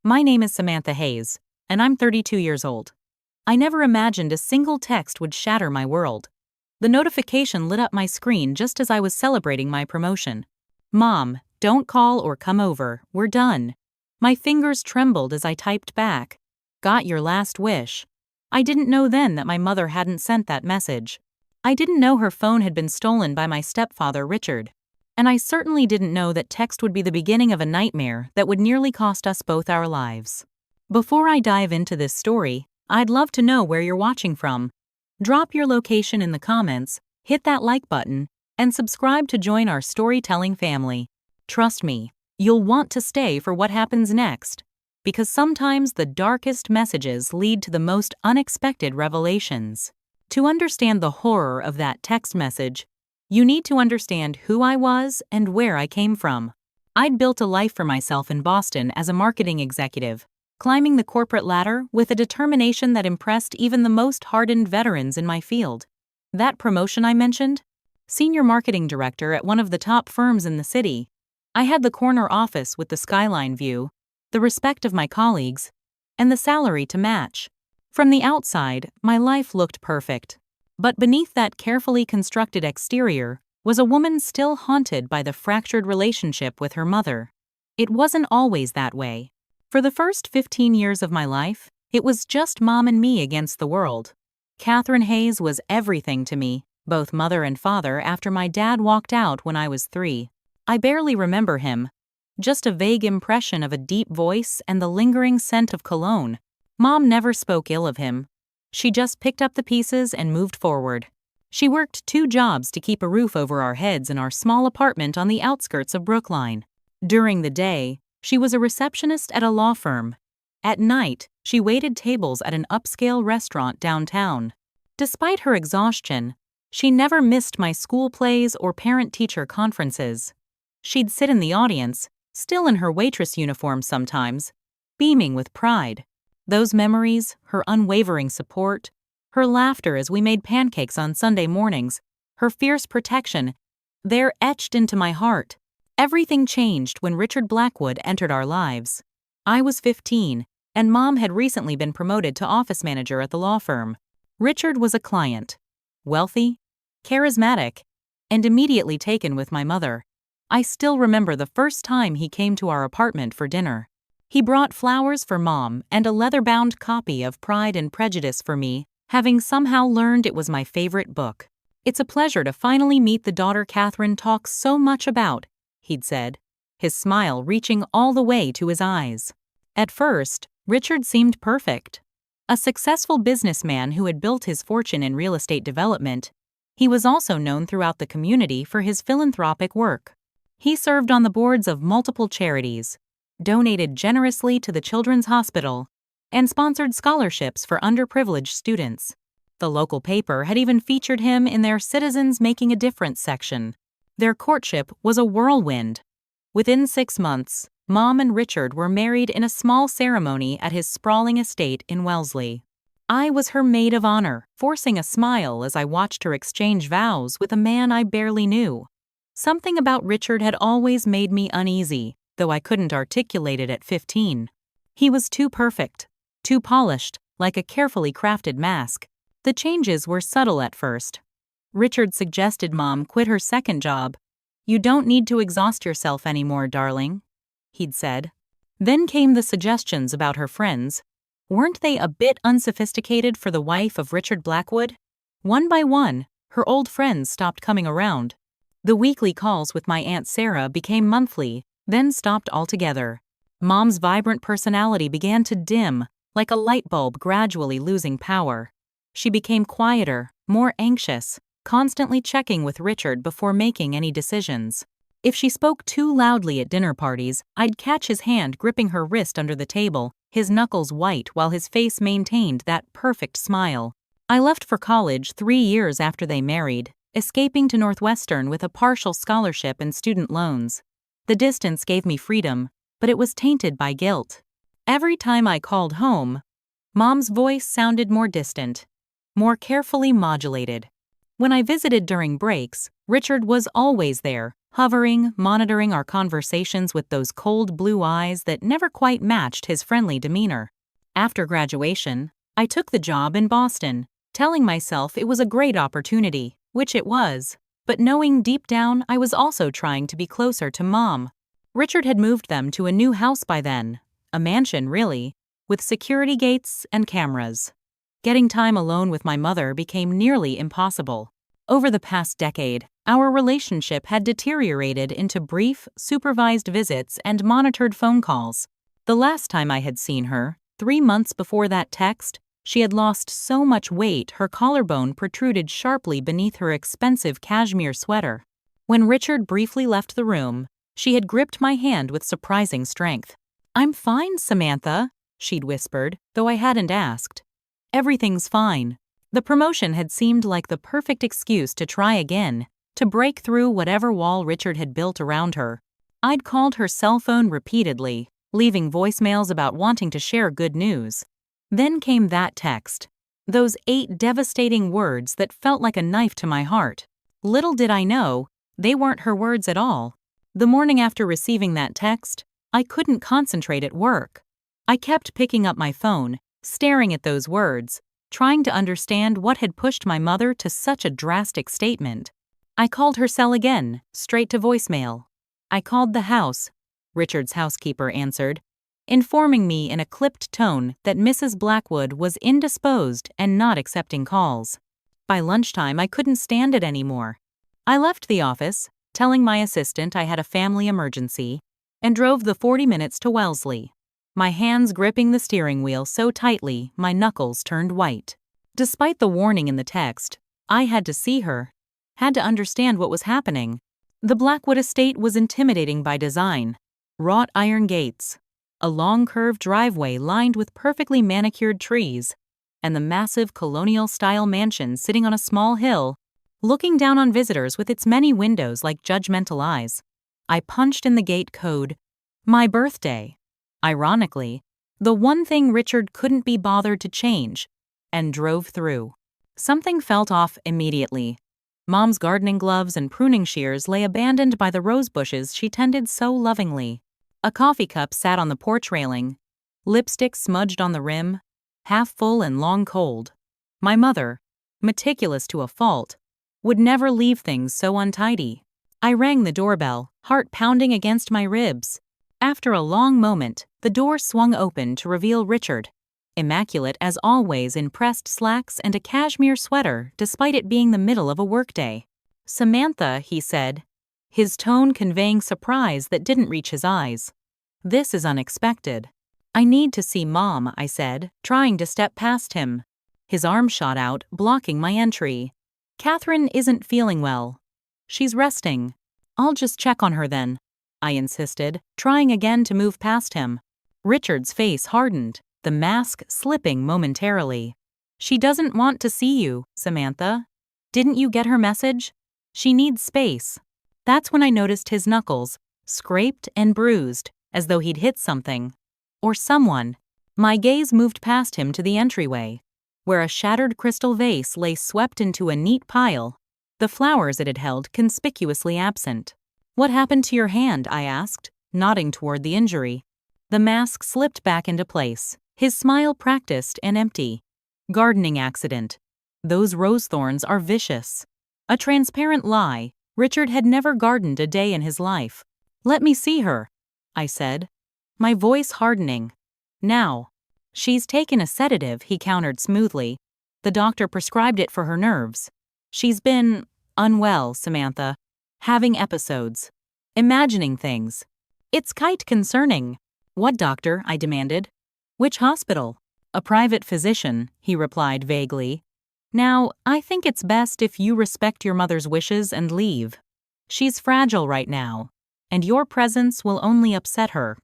My name is Samantha Hayes, and I'm 32 years old. I never imagined a single text would shatter my world. The notification lit up my screen just as I was celebrating my promotion. "Mom, don't call or come over, we're done." My fingers trembled as I typed back, "Got your last wish." I didn't know then that my mother hadn't sent that message. I didn't know her phone had been stolen by my stepfather, Richard. And I certainly didn't know that text would be the beginning of a nightmare that would nearly cost us both our lives. Before I dive into this story, I'd love to know where you're watching from. Drop your location in the comments, hit that like button, and subscribe to join our storytelling family. Trust me, you'll want to stay for what happens next, because sometimes the darkest messages lead to the most unexpected revelations. To understand the horror of that text message, you need to understand who I was and where I came from. I'd built a life for myself in Boston as a marketing executive, climbing the corporate ladder with a determination that impressed even the most hardened veterans in my field. That promotion I mentioned? Senior marketing director at one of the top firms in the city. I had the corner office with the skyline view, the respect of my colleagues, and the salary to match. From the outside, my life looked perfect. But beneath that carefully constructed exterior was a woman still haunted by the fractured relationship with her mother. It wasn't always that way. For the first 15 years of my life, it was just Mom and me against the world. Katherine Hayes was everything to me, both mother and father, after my dad walked out when I was 3. I barely remember him. Just a vague impression of a deep voice and the lingering scent of cologne. Mom never spoke ill of him. She just picked up the pieces and moved forward. She worked 2 jobs to keep a roof over our heads in our small apartment on the outskirts of Brookline. During the day, she was a receptionist at a law firm. At night, she waited tables at an upscale restaurant downtown. Despite her exhaustion, she never missed my school plays or parent-teacher conferences. She'd sit in the audience, still in her waitress uniform sometimes, beaming with pride. Those memories, her unwavering support, her laughter as we made pancakes on Sunday mornings, her fierce protection, they're etched into my heart. Everything changed when Richard Blackwood entered our lives. I was 15, and Mom had recently been promoted to office manager at the law firm. Richard was a client. Wealthy, charismatic, and immediately taken with my mother. I still remember the first time he came to our apartment for dinner. He brought flowers for Mom and a leather-bound copy of Pride and Prejudice for me, having somehow learned it was my favorite book. "It's a pleasure to finally meet the daughter Katherine talks so much about," he'd said, his smile reaching all the way to his eyes. At first, Richard seemed perfect. A successful businessman who had built his fortune in real estate development, he was also known throughout the community for his philanthropic work. He served on the boards of multiple charities, donated generously to the Children's Hospital, and sponsored scholarships for underprivileged students. The local paper had even featured him in their Citizens Making a Difference section. Their courtship was a whirlwind. Within 6 months, Mom and Richard were married in a small ceremony at his sprawling estate in Wellesley. I was her maid of honor, forcing a smile as I watched her exchange vows with a man I barely knew. Something about Richard had always made me uneasy, though I couldn't articulate it at 15. He was too perfect, too polished, like a carefully crafted mask. The changes were subtle at first. Richard suggested Mom quit her second job. "You don't need to exhaust yourself anymore, darling," he'd said. Then came the suggestions about her friends. Weren't they a bit unsophisticated for the wife of Richard Blackwood? One by one, her old friends stopped coming around. The weekly calls with my Aunt Sarah became monthly, then stopped altogether. Mom's vibrant personality began to dim, like a light bulb gradually losing power. She became quieter, more anxious, constantly checking with Richard before making any decisions. If she spoke too loudly at dinner parties, I'd catch his hand gripping her wrist under the table, his knuckles white while his face maintained that perfect smile. I left for college 3 years after they married, escaping to Northwestern with a partial scholarship and student loans. The distance gave me freedom, but it was tainted by guilt. Every time I called home, Mom's voice sounded more distant, more carefully modulated. When I visited during breaks, Richard was always there, hovering, monitoring our conversations with those cold blue eyes that never quite matched his friendly demeanor. After graduation, I took the job in Boston, telling myself it was a great opportunity, which it was, but knowing deep down I was also trying to be closer to Mom. Richard had moved them to a new house by then, a mansion really, with security gates and cameras. Getting time alone with my mother became nearly impossible. Over the past decade, our relationship had deteriorated into brief, supervised visits and monitored phone calls. The last time I had seen her, 3 months before that text, she had lost so much weight her collarbone protruded sharply beneath her expensive cashmere sweater. When Richard briefly left the room, she had gripped my hand with surprising strength. "I'm fine, Samantha," she'd whispered, though I hadn't asked. "Everything's fine." The promotion had seemed like the perfect excuse to try again, to break through whatever wall Richard had built around her. I'd called her cell phone repeatedly, leaving voicemails about wanting to share good news. Then came that text. Those 8 devastating words that felt like a knife to my heart. Little did I know, they weren't her words at all. The morning after receiving that text, I couldn't concentrate at work. I kept picking up my phone, staring at those words, trying to understand what had pushed my mother to such a drastic statement. I called her cell again, straight to voicemail. I called the house. Richard's housekeeper answered, informing me in a clipped tone that Mrs. Blackwood was indisposed and not accepting calls. By lunchtime, I couldn't stand it anymore. I left the office, telling my assistant I had a family emergency, and drove the 40 minutes to Wellesley, my hands gripping the steering wheel so tightly my knuckles turned white. Despite the warning in the text, I had to see her, had to understand what was happening. The Blackwood estate was intimidating by design. Wrought iron gates, a long curved driveway lined with perfectly manicured trees, and the massive colonial-style mansion sitting on a small hill, looking down on visitors with its many windows like judgmental eyes. I punched in the gate code, my birthday. Ironically, the one thing Richard couldn't be bothered to change, and drove through. Something felt off immediately. Mom's gardening gloves and pruning shears lay abandoned by the rose bushes she tended so lovingly. A coffee cup sat on the porch railing, lipstick smudged on the rim, half full and long cold. My mother, meticulous to a fault, would never leave things so untidy. I rang the doorbell, heart pounding against my ribs. After a long moment, the door swung open to reveal Richard, immaculate as always in pressed slacks and a cashmere sweater despite it being the middle of a workday. "Samantha," he said, his tone conveying surprise that didn't reach his eyes. "This is unexpected." "I need to see Mom," I said, trying to step past him. His arm shot out, blocking my entry. "Katherine isn't feeling well. She's resting. I'll just check on her then," I insisted, trying again to move past him. Richard's face hardened, the mask slipping momentarily. "She doesn't want to see you, Samantha. Didn't you get her message? She needs space." That's when I noticed his knuckles, scraped and bruised, as though he'd hit something. Or someone. My gaze moved past him to the entryway, where a shattered crystal vase lay swept into a neat pile, the flowers it had held conspicuously absent. "What happened to your hand?" I asked, nodding toward the injury. The mask slipped back into place, his smile practiced and empty. "Gardening accident. Those rose thorns are vicious." A transparent lie. Richard had never gardened a day in his life. "Let me see her," I said, my voice hardening. "Now." "She's taken a sedative," he countered smoothly. "The doctor prescribed it for her nerves. She's been unwell, Samantha. Having episodes. Imagining things. It's quite concerning." "What doctor?" I demanded. "Which hospital?" "A private physician," he replied vaguely. "Now, I think it's best if you respect your mother's wishes and leave. She's fragile right now, and your presence will only upset her."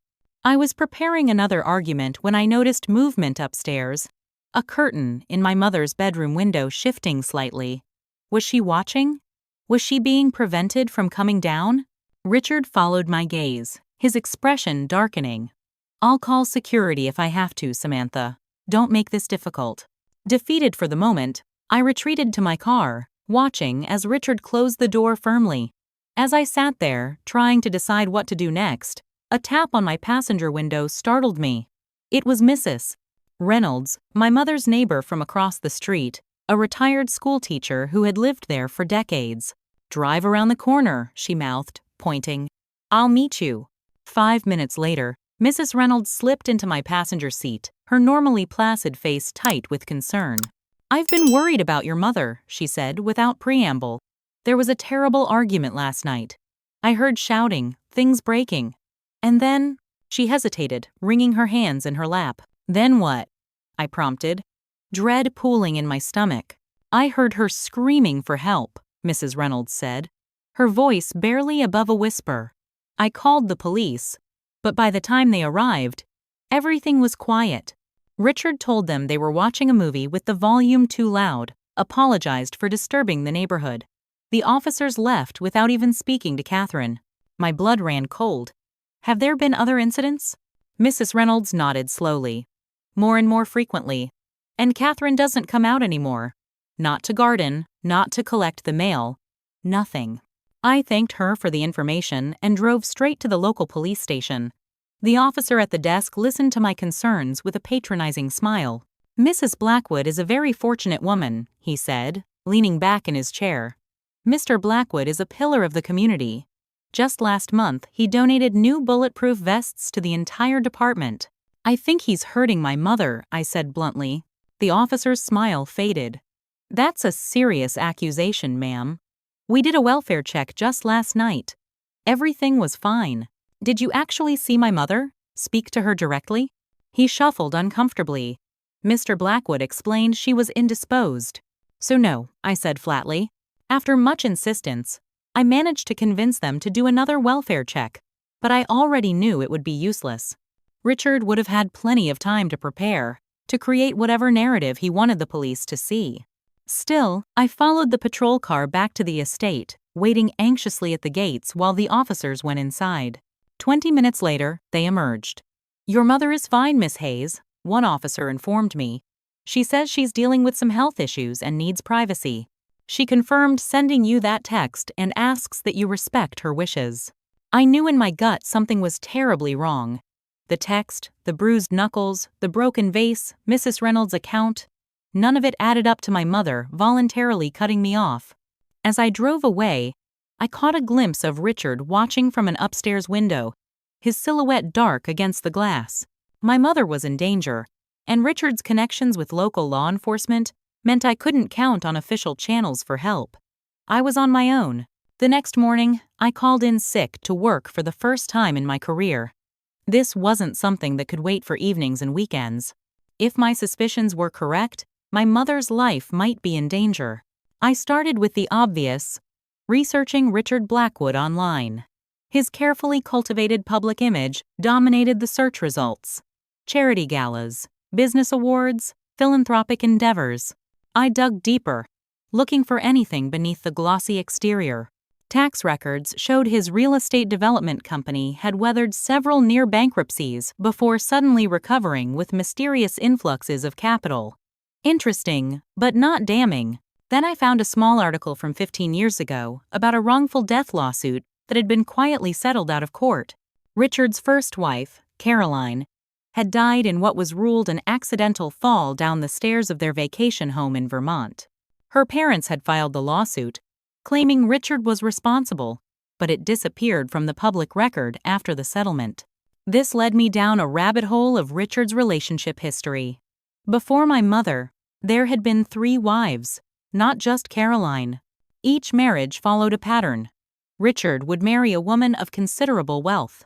I was preparing another argument when I noticed movement upstairs, a curtain in my mother's bedroom window shifting slightly. Was she watching? Was she being prevented from coming down? Richard followed my gaze, his expression darkening. "I'll call security if I have to, Samantha. Don't make this difficult." Defeated for the moment, I retreated to my car, watching as Richard closed the door firmly. As I sat there, trying to decide what to do next, a tap on my passenger window startled me. It was Mrs. Reynolds, my mother's neighbor from across the street, a retired schoolteacher who had lived there for decades. "Drive around the corner," she mouthed, pointing. "I'll meet you." 5 minutes later, Mrs. Reynolds slipped into my passenger seat, her normally placid face tight with concern. "I've been worried about your mother," she said without preamble. "There was a terrible argument last night. I heard shouting, things breaking. And then—" She hesitated, wringing her hands in her lap. "Then what?" I prompted, dread pooling in my stomach. "I heard her screaming for help," Mrs. Reynolds said, her voice barely above a whisper. "I called the police, but by the time they arrived, everything was quiet. Richard told them they were watching a movie with the volume too loud, apologized for disturbing the neighborhood. The officers left without even speaking to Katherine." My blood ran cold. "Have there been other incidents?" Mrs. Reynolds nodded slowly. "More and more frequently. And Katherine doesn't come out anymore. Not to garden, not to collect the mail. Nothing." I thanked her for the information and drove straight to the local police station. The officer at the desk listened to my concerns with a patronizing smile. "Mrs. Blackwood is a very fortunate woman," he said, leaning back in his chair. "Mr. Blackwood is a pillar of the community. Just last month, he donated new bulletproof vests to the entire department." "I think he's hurting my mother," I said bluntly. The officer's smile faded. "That's a serious accusation, ma'am. We did a welfare check just last night. Everything was fine. Did you actually see my mother? Speak to her directly?" He shuffled uncomfortably. Mr. Blackwood explained she was indisposed. "So no," I said flatly. After much insistence, I managed to convince them to do another welfare check, but I already knew it would be useless. Richard would have had plenty of time to prepare, to create whatever narrative he wanted the police to see. Still, I followed the patrol car back to the estate, waiting anxiously at the gates while the officers went inside. 20 minutes later, they emerged. "Your mother is fine, Miss Hayes," one officer informed me. "She says she's dealing with some health issues and needs privacy. She confirmed sending you that text and asks that you respect her wishes." I knew in my gut something was terribly wrong. The text, the bruised knuckles, the broken vase, Mrs. Reynolds' account, none of it added up to my mother voluntarily cutting me off. As I drove away, I caught a glimpse of Richard watching from an upstairs window, his silhouette dark against the glass. My mother was in danger, and Richard's connections with local law enforcement meant I couldn't count on official channels for help. I was on my own. The next morning, I called in sick to work for the first time in my career. This wasn't something that could wait for evenings and weekends. If my suspicions were correct, my mother's life might be in danger. I started with the obvious, researching Richard Blackwood online. His carefully cultivated public image dominated the search results. Charity galas, business awards, philanthropic endeavors. I dug deeper, looking for anything beneath the glossy exterior. Tax records showed his real estate development company had weathered several near bankruptcies before suddenly recovering with mysterious influxes of capital. Interesting, but not damning. Then I found a small article from 15 years ago about a wrongful death lawsuit that had been quietly settled out of court. Richard's first wife, Caroline, had died in what was ruled an accidental fall down the stairs of their vacation home in Vermont. Her parents had filed the lawsuit, claiming Richard was responsible, but it disappeared from the public record after the settlement. This led me down a rabbit hole of Richard's relationship history. Before my mother, there had been 3 wives, not just Caroline. Each marriage followed a pattern. Richard would marry a woman of considerable wealth,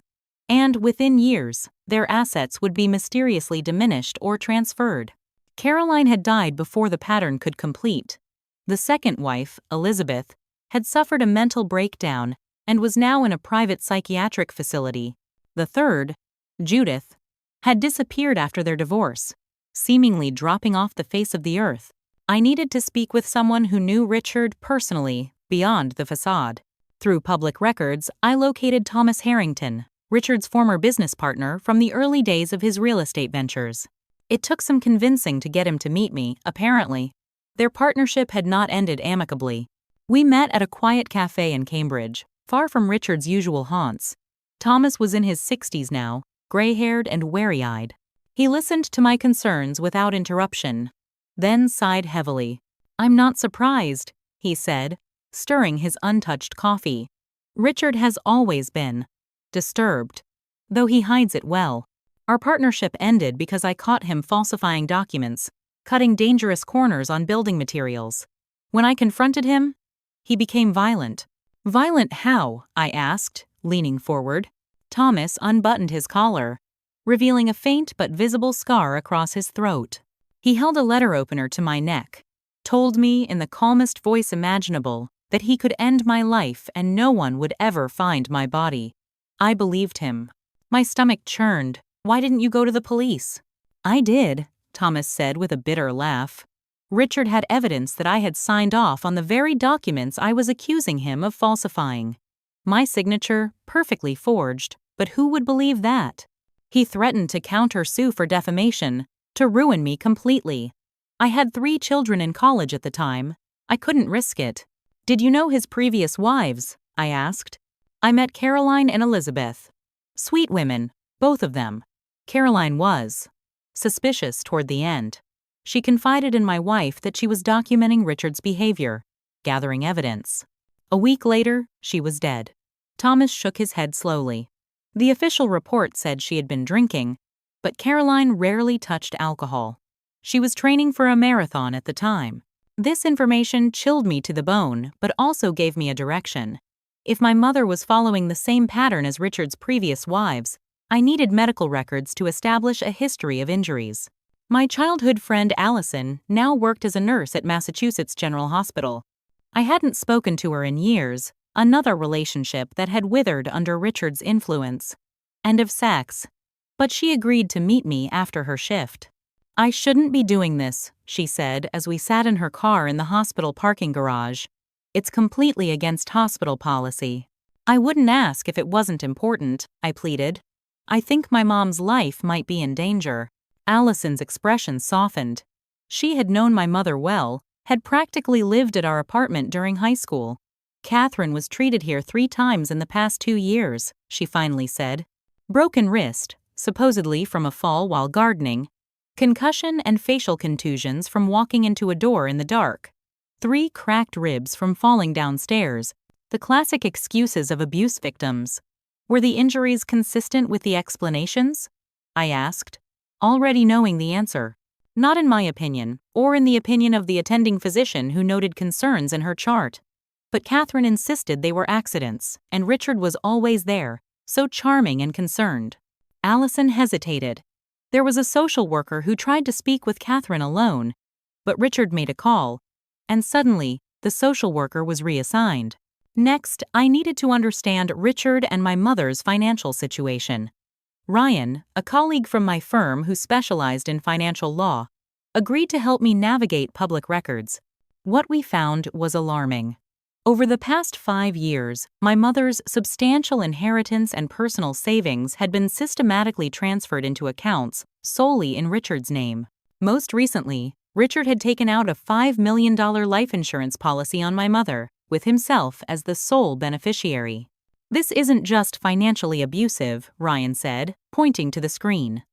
and within years, their assets would be mysteriously diminished or transferred. Caroline had died before the pattern could complete. The second wife, Elizabeth, had suffered a mental breakdown and was now in a private psychiatric facility. The third, Judith, had disappeared after their divorce, seemingly dropping off the face of the earth. I needed to speak with someone who knew Richard personally, beyond the facade. Through public records, I located Thomas Harrington, Richard's former business partner from the early days of his real estate ventures. It took some convincing to get him to meet me, apparently. Their partnership had not ended amicably. We met at a quiet cafe in Cambridge, Far from Richard's usual haunts, Thomas was in his 60s now, gray-haired and wary-eyed. He listened to my concerns without interruption, then sighed heavily. "I'm not surprised," he said, stirring his untouched coffee. "Richard has always been disturbed, though he hides it well. Our partnership ended because I caught him falsifying documents, cutting dangerous corners on building materials. When I confronted him, he became violent." "Violent how?" I asked, leaning forward. Thomas unbuttoned his collar, revealing a faint but visible scar across his throat. He held a letter opener to my neck, told me in the calmest voice imaginable that he could end my life and no one would ever find my body. I believed him. My stomach churned. "Why didn't you go to the police?" "I did," Thomas said with a bitter laugh. "Richard had evidence that I had signed off on the very documents I was accusing him of falsifying. My signature, perfectly forged, but who would believe that? He threatened to counter-sue for defamation, to ruin me completely. I had 3 children in college at the time. I couldn't risk it." "Did you know his previous wives?" I asked. "I met Caroline and Elizabeth. Sweet women, both of them. Caroline was suspicious toward the end. She confided in my wife that she was documenting Richard's behavior, gathering evidence. A week later, she was dead." Thomas shook his head slowly. "The official report said she had been drinking, but Caroline rarely touched alcohol. She was training for a marathon at the time." This information chilled me to the bone, but also gave me a direction. If my mother was following the same pattern as Richard's previous wives, I needed medical records to establish a history of injuries. My childhood friend Allison now worked as a nurse at Massachusetts General Hospital. I hadn't spoken to her in years, another relationship that had withered under Richard's influence. And of sex. But she agreed to meet me after her shift. "I shouldn't be doing this," she said as we sat in her car in the hospital parking garage. "It's completely against hospital policy." "I wouldn't ask if it wasn't important," I pleaded. "I think my mom's life might be in danger." Allison's expression softened. She had known my mother well, had practically lived at our apartment during high school. "Katherine was treated here 3 times in the past 2 years, she finally said. "Broken wrist, supposedly from a fall while gardening. Concussion and facial contusions from walking into a door in the dark. 3 cracked ribs from falling downstairs, the classic excuses of abuse victims. Were the injuries consistent with the explanations?" I asked, already knowing the answer. "Not in my opinion, or in the opinion of the attending physician who noted concerns in her chart. But Katherine insisted they were accidents, and Richard was always there, so charming and concerned." Allison hesitated. "There was a social worker who tried to speak with Katherine alone, but Richard made a call, and suddenly, the social worker was reassigned. Next, I needed to understand Richard and my mother's financial situation. Ryan, a colleague from my firm who specialized in financial law, agreed to help me navigate public records. What we found was alarming. Over the past 5 years, my mother's substantial inheritance and personal savings had been systematically transferred into accounts solely in Richard's name. Most recently, Richard had taken out a $5 million life insurance policy on my mother, with himself as the sole beneficiary. "This isn't just financially abusive," Ryan said, pointing to the screen.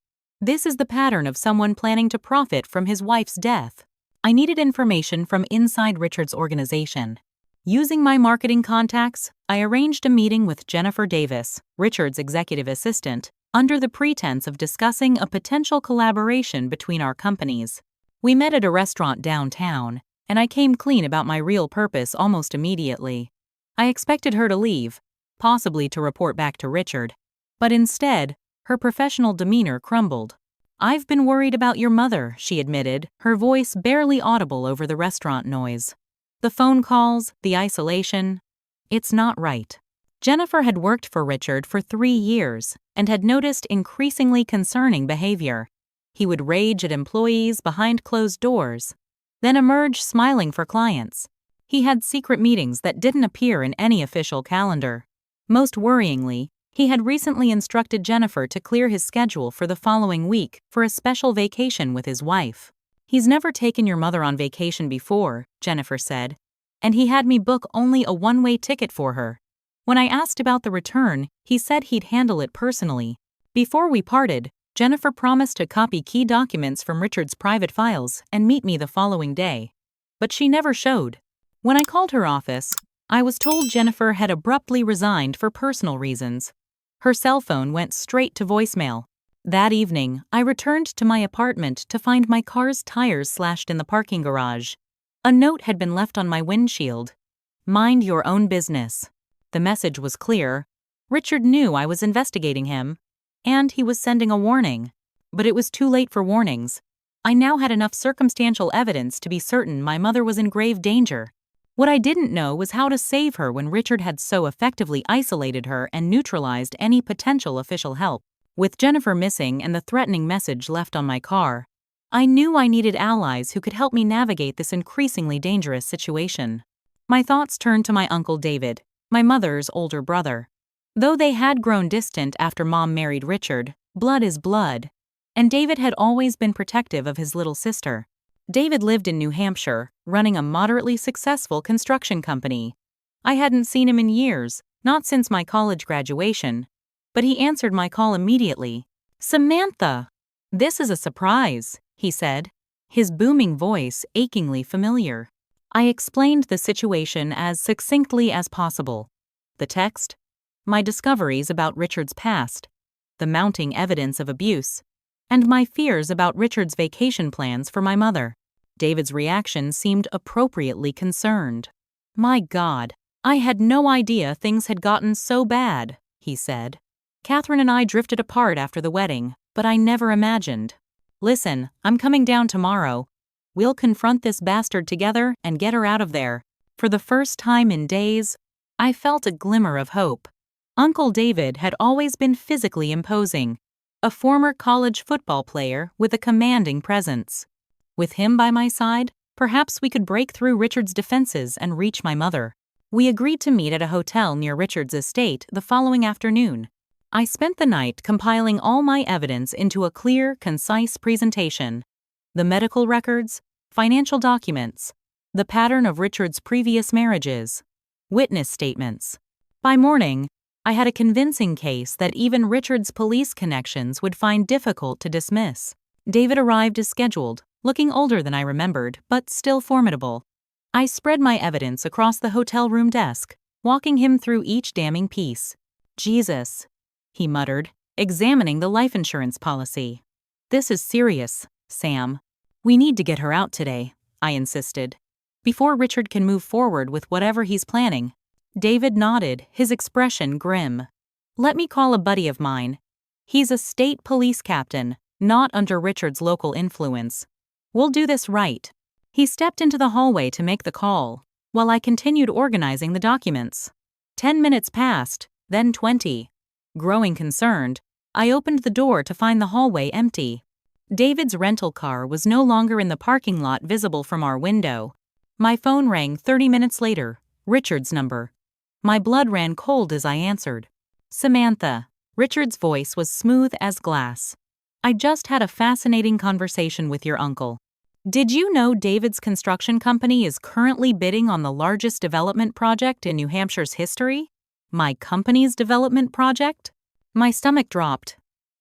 "This is the pattern of someone planning to profit from his wife's death." I needed information from inside Richard's organization. Using my marketing contacts, I arranged a meeting with Jennifer Davis, Richard's executive assistant, under the pretense of discussing a potential collaboration between our companies. We met at a restaurant downtown, and I came clean about my real purpose almost immediately. I expected her to leave, possibly to report back to Richard, but instead, her professional demeanor crumbled. "I've been worried about your mother," she admitted, her voice barely audible over the restaurant noise. "The phone calls, the isolation. It's not right." Jennifer had worked for Richard for 3 years and had noticed increasingly concerning behavior. He would rage at employees behind closed doors, then emerge smiling for clients. He had secret meetings that didn't appear in any official calendar. Most worryingly, he had recently instructed Jennifer to clear his schedule for the following week for a special vacation with his wife. "He's never taken your mother on vacation before," Jennifer said, "and he had me book only a one-way ticket for her. When I asked about the return, he said he'd handle it personally. Before we parted, Jennifer promised to copy key documents from Richard's private files and meet me the following day. But she never showed. When I called her office, I was told Jennifer had abruptly resigned for personal reasons. Her cell phone went straight to voicemail. That evening, I returned to my apartment to find my car's tires slashed in the parking garage. A note had been left on my windshield. "Mind your own business." The message was clear. Richard knew I was investigating him, and he was sending a warning. But it was too late for warnings. I now had enough circumstantial evidence to be certain my mother was in grave danger. What I didn't know was how to save her when Richard had so effectively isolated her and neutralized any potential official help. With Jennifer missing and the threatening message left on my car, I knew I needed allies who could help me navigate this increasingly dangerous situation. My thoughts turned to my Uncle David, my mother's older brother. Though they had grown distant after Mom married Richard, blood is blood, and David had always been protective of his little sister. David lived in New Hampshire, running a moderately successful construction company. I hadn't seen him in years, not since my college graduation, but he answered my call immediately. "Samantha!" "This is a surprise," he said, his booming voice achingly familiar. I explained the situation as succinctly as possible. The text, my discoveries about Richard's past, the mounting evidence of abuse, and my fears about Richard's vacation plans for my mother. David's reaction seemed appropriately concerned. "My God, I had no idea things had gotten so bad," he said. "Katherine and I drifted apart after the wedding, but I never imagined. Listen, I'm coming down tomorrow. We'll confront this bastard together and get her out of there." For the first time in days, I felt a glimmer of hope. Uncle David had always been physically imposing, a former college football player with a commanding presence. With him by my side, perhaps we could break through Richard's defenses and reach my mother. We agreed to meet at a hotel near Richard's estate the following afternoon. I spent the night compiling all my evidence into a clear, concise presentation. The medical records, financial documents, the pattern of Richard's previous marriages, witness statements. By morning, I had a convincing case that even Richard's police connections would find difficult to dismiss. David arrived as scheduled, looking older than I remembered, but still formidable. I spread my evidence across the hotel room desk, walking him through each damning piece. "Jesus," he muttered, examining the life insurance policy. "This is serious, Sam. We need to get her out today," I insisted, "before Richard can move forward with whatever he's planning." David nodded, his expression grim. "Let me call a buddy of mine. He's a state police captain, not under Richard's local influence. We'll do this right." He stepped into the hallway to make the call, while I continued organizing the documents. 10 minutes passed, then 20. Growing concerned, I opened the door to find the hallway empty. David's rental car was no longer in the parking lot visible from our window. My phone rang 30 minutes later, Richard's number. My blood ran cold as I answered. "Samantha." Richard's voice was smooth as glass. "I just had a fascinating conversation with your uncle. Did you know David's construction company is currently bidding on the largest development project in New Hampshire's history? My company's development project?" My stomach dropped.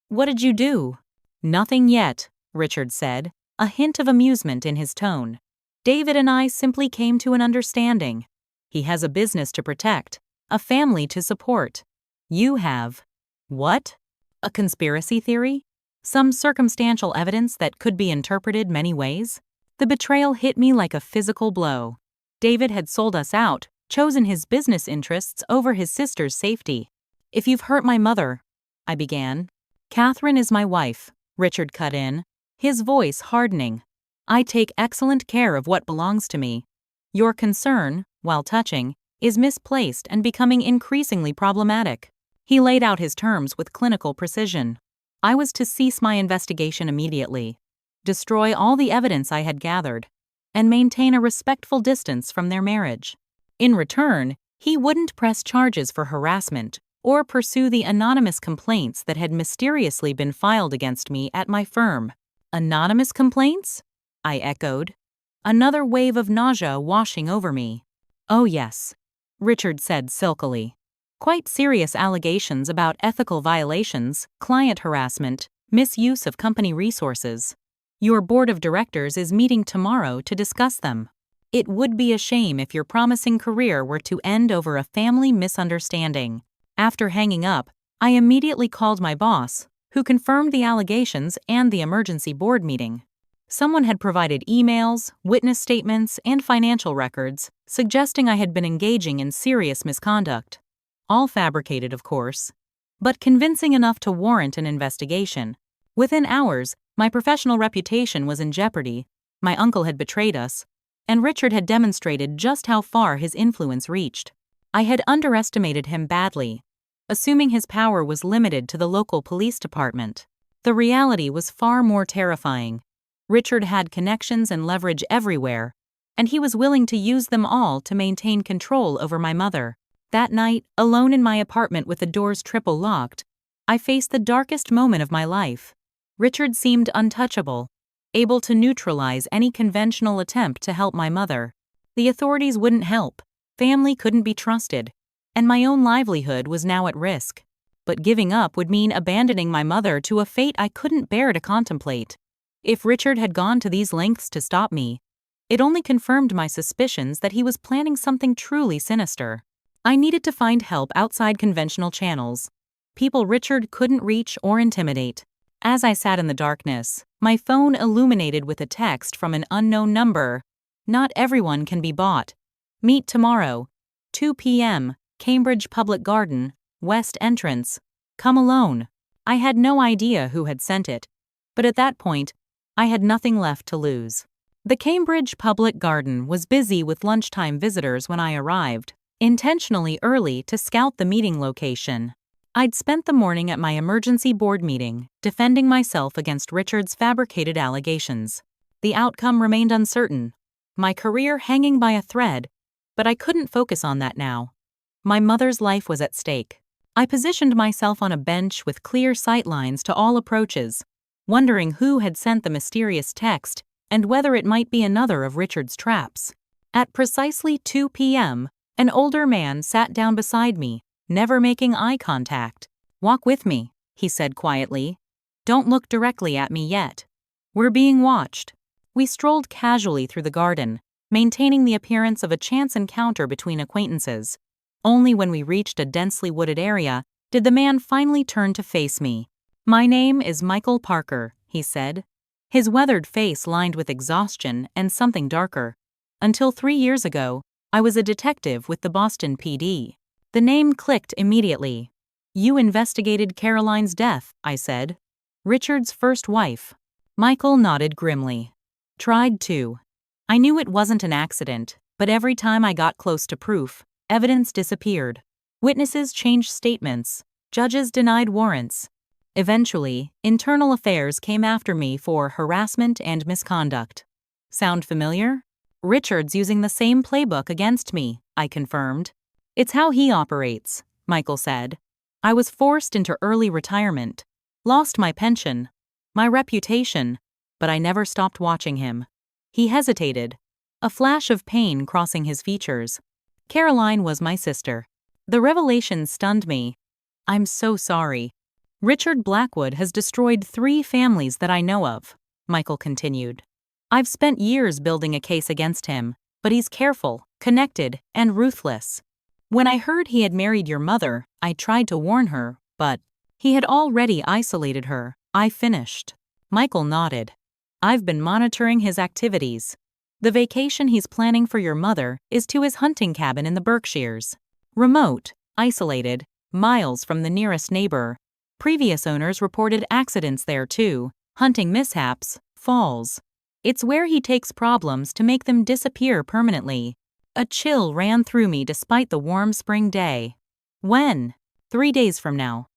"What did you do?" "Nothing yet," Richard said, a hint of amusement in his tone. "David and I simply came to an understanding. He has a business to protect, a family to support. You have—" "What? A conspiracy theory? Some circumstantial evidence that could be interpreted many ways?" The betrayal hit me like a physical blow. David had sold us out, chosen his business interests over his sister's safety. "If you've hurt my mother," I began. "Katherine is my wife," Richard cut in, his voice hardening. "I take excellent care of what belongs to me. Your concern, while touching, is misplaced and becoming increasingly problematic." He laid out his terms with clinical precision. I was to cease my investigation immediately, destroy all the evidence I had gathered, and maintain a respectful distance from their marriage. In return, he wouldn't press charges for harassment or pursue the anonymous complaints that had mysteriously been filed against me at my firm. "Anonymous complaints?" I echoed, another wave of nausea washing over me. "Oh yes," Richard said silkily. Quite serious allegations about ethical violations, client harassment, misuse of company resources. Your board of directors is meeting tomorrow to discuss them. It would be a shame if your promising career were to end over a family misunderstanding. After hanging up, I immediately called my boss, who confirmed the allegations and the emergency board meeting. Someone had provided emails, witness statements, and financial records, suggesting I had been engaging in serious misconduct. All fabricated, of course, but convincing enough to warrant an investigation. Within hours, my professional reputation was in jeopardy, my uncle had betrayed us, and Richard had demonstrated just how far his influence reached. I had underestimated him badly, assuming his power was limited to the local police department. The reality was far more terrifying. Richard had connections and leverage everywhere, and he was willing to use them all to maintain control over my mother. That night, alone in my apartment with the doors triple locked, I faced the darkest moment of my life. Richard seemed untouchable, able to neutralize any conventional attempt to help my mother. The authorities wouldn't help, family couldn't be trusted, and my own livelihood was now at risk. But giving up would mean abandoning my mother to a fate I couldn't bear to contemplate. If Richard had gone to these lengths to stop me, it only confirmed my suspicions that he was planning something truly sinister. I needed to find help outside conventional channels, people Richard couldn't reach or intimidate. As I sat in the darkness, my phone illuminated with a text from an unknown number. Not everyone can be bought. Meet tomorrow, 2 p.m., Cambridge Public Garden, West Entrance. Come alone. I had no idea who had sent it, but at that point, I had nothing left to lose. The Cambridge Public Garden was busy with lunchtime visitors when I arrived, intentionally early to scout the meeting location. I'd spent the morning at my emergency board meeting, defending myself against Richard's fabricated allegations. The outcome remained uncertain, my career hanging by a thread, but I couldn't focus on that now. My mother's life was at stake. I positioned myself on a bench with clear sightlines to all approaches, wondering who had sent the mysterious text and whether it might be another of Richard's traps. At precisely 2 p.m., an older man sat down beside me, never making eye contact. "Walk with me," he said quietly. "Don't look directly at me yet. We're being watched." We strolled casually through the garden, maintaining the appearance of a chance encounter between acquaintances. Only when we reached a densely wooded area did the man finally turn to face me. "My name is Michael Parker," he said, his weathered face lined with exhaustion and something darker. "Until 3 years ago, I was a detective with the Boston PD." The name clicked immediately. "You investigated Caroline's death," I said. "Richard's first wife." Michael nodded grimly. "Tried to. I knew it wasn't an accident, but every time I got close to proof, evidence disappeared. Witnesses changed statements. Judges denied warrants. Eventually, internal affairs came after me for harassment and misconduct." "Sound familiar?" "Richard's using the same playbook against me," I confirmed. "It's how he operates," Michael said. "I was forced into early retirement, lost my pension, my reputation, but I never stopped watching him." He hesitated, a flash of pain crossing his features. "Caroline was my sister." The revelation stunned me. "I'm so sorry." "Richard Blackwood has destroyed 3 families that I know of," Michael continued. "I've spent years building a case against him, but he's careful, connected, and ruthless. When I heard he had married your mother, I tried to warn her, but he had already isolated her. I finished." Michael nodded. "I've been monitoring his activities. The vacation he's planning for your mother is to his hunting cabin in the Berkshires. Remote, isolated, miles from the nearest neighbor. Previous owners reported accidents there too, hunting mishaps, falls. It's where he takes problems to make them disappear permanently." A chill ran through me despite the warm spring day. "When?" 3 days from now.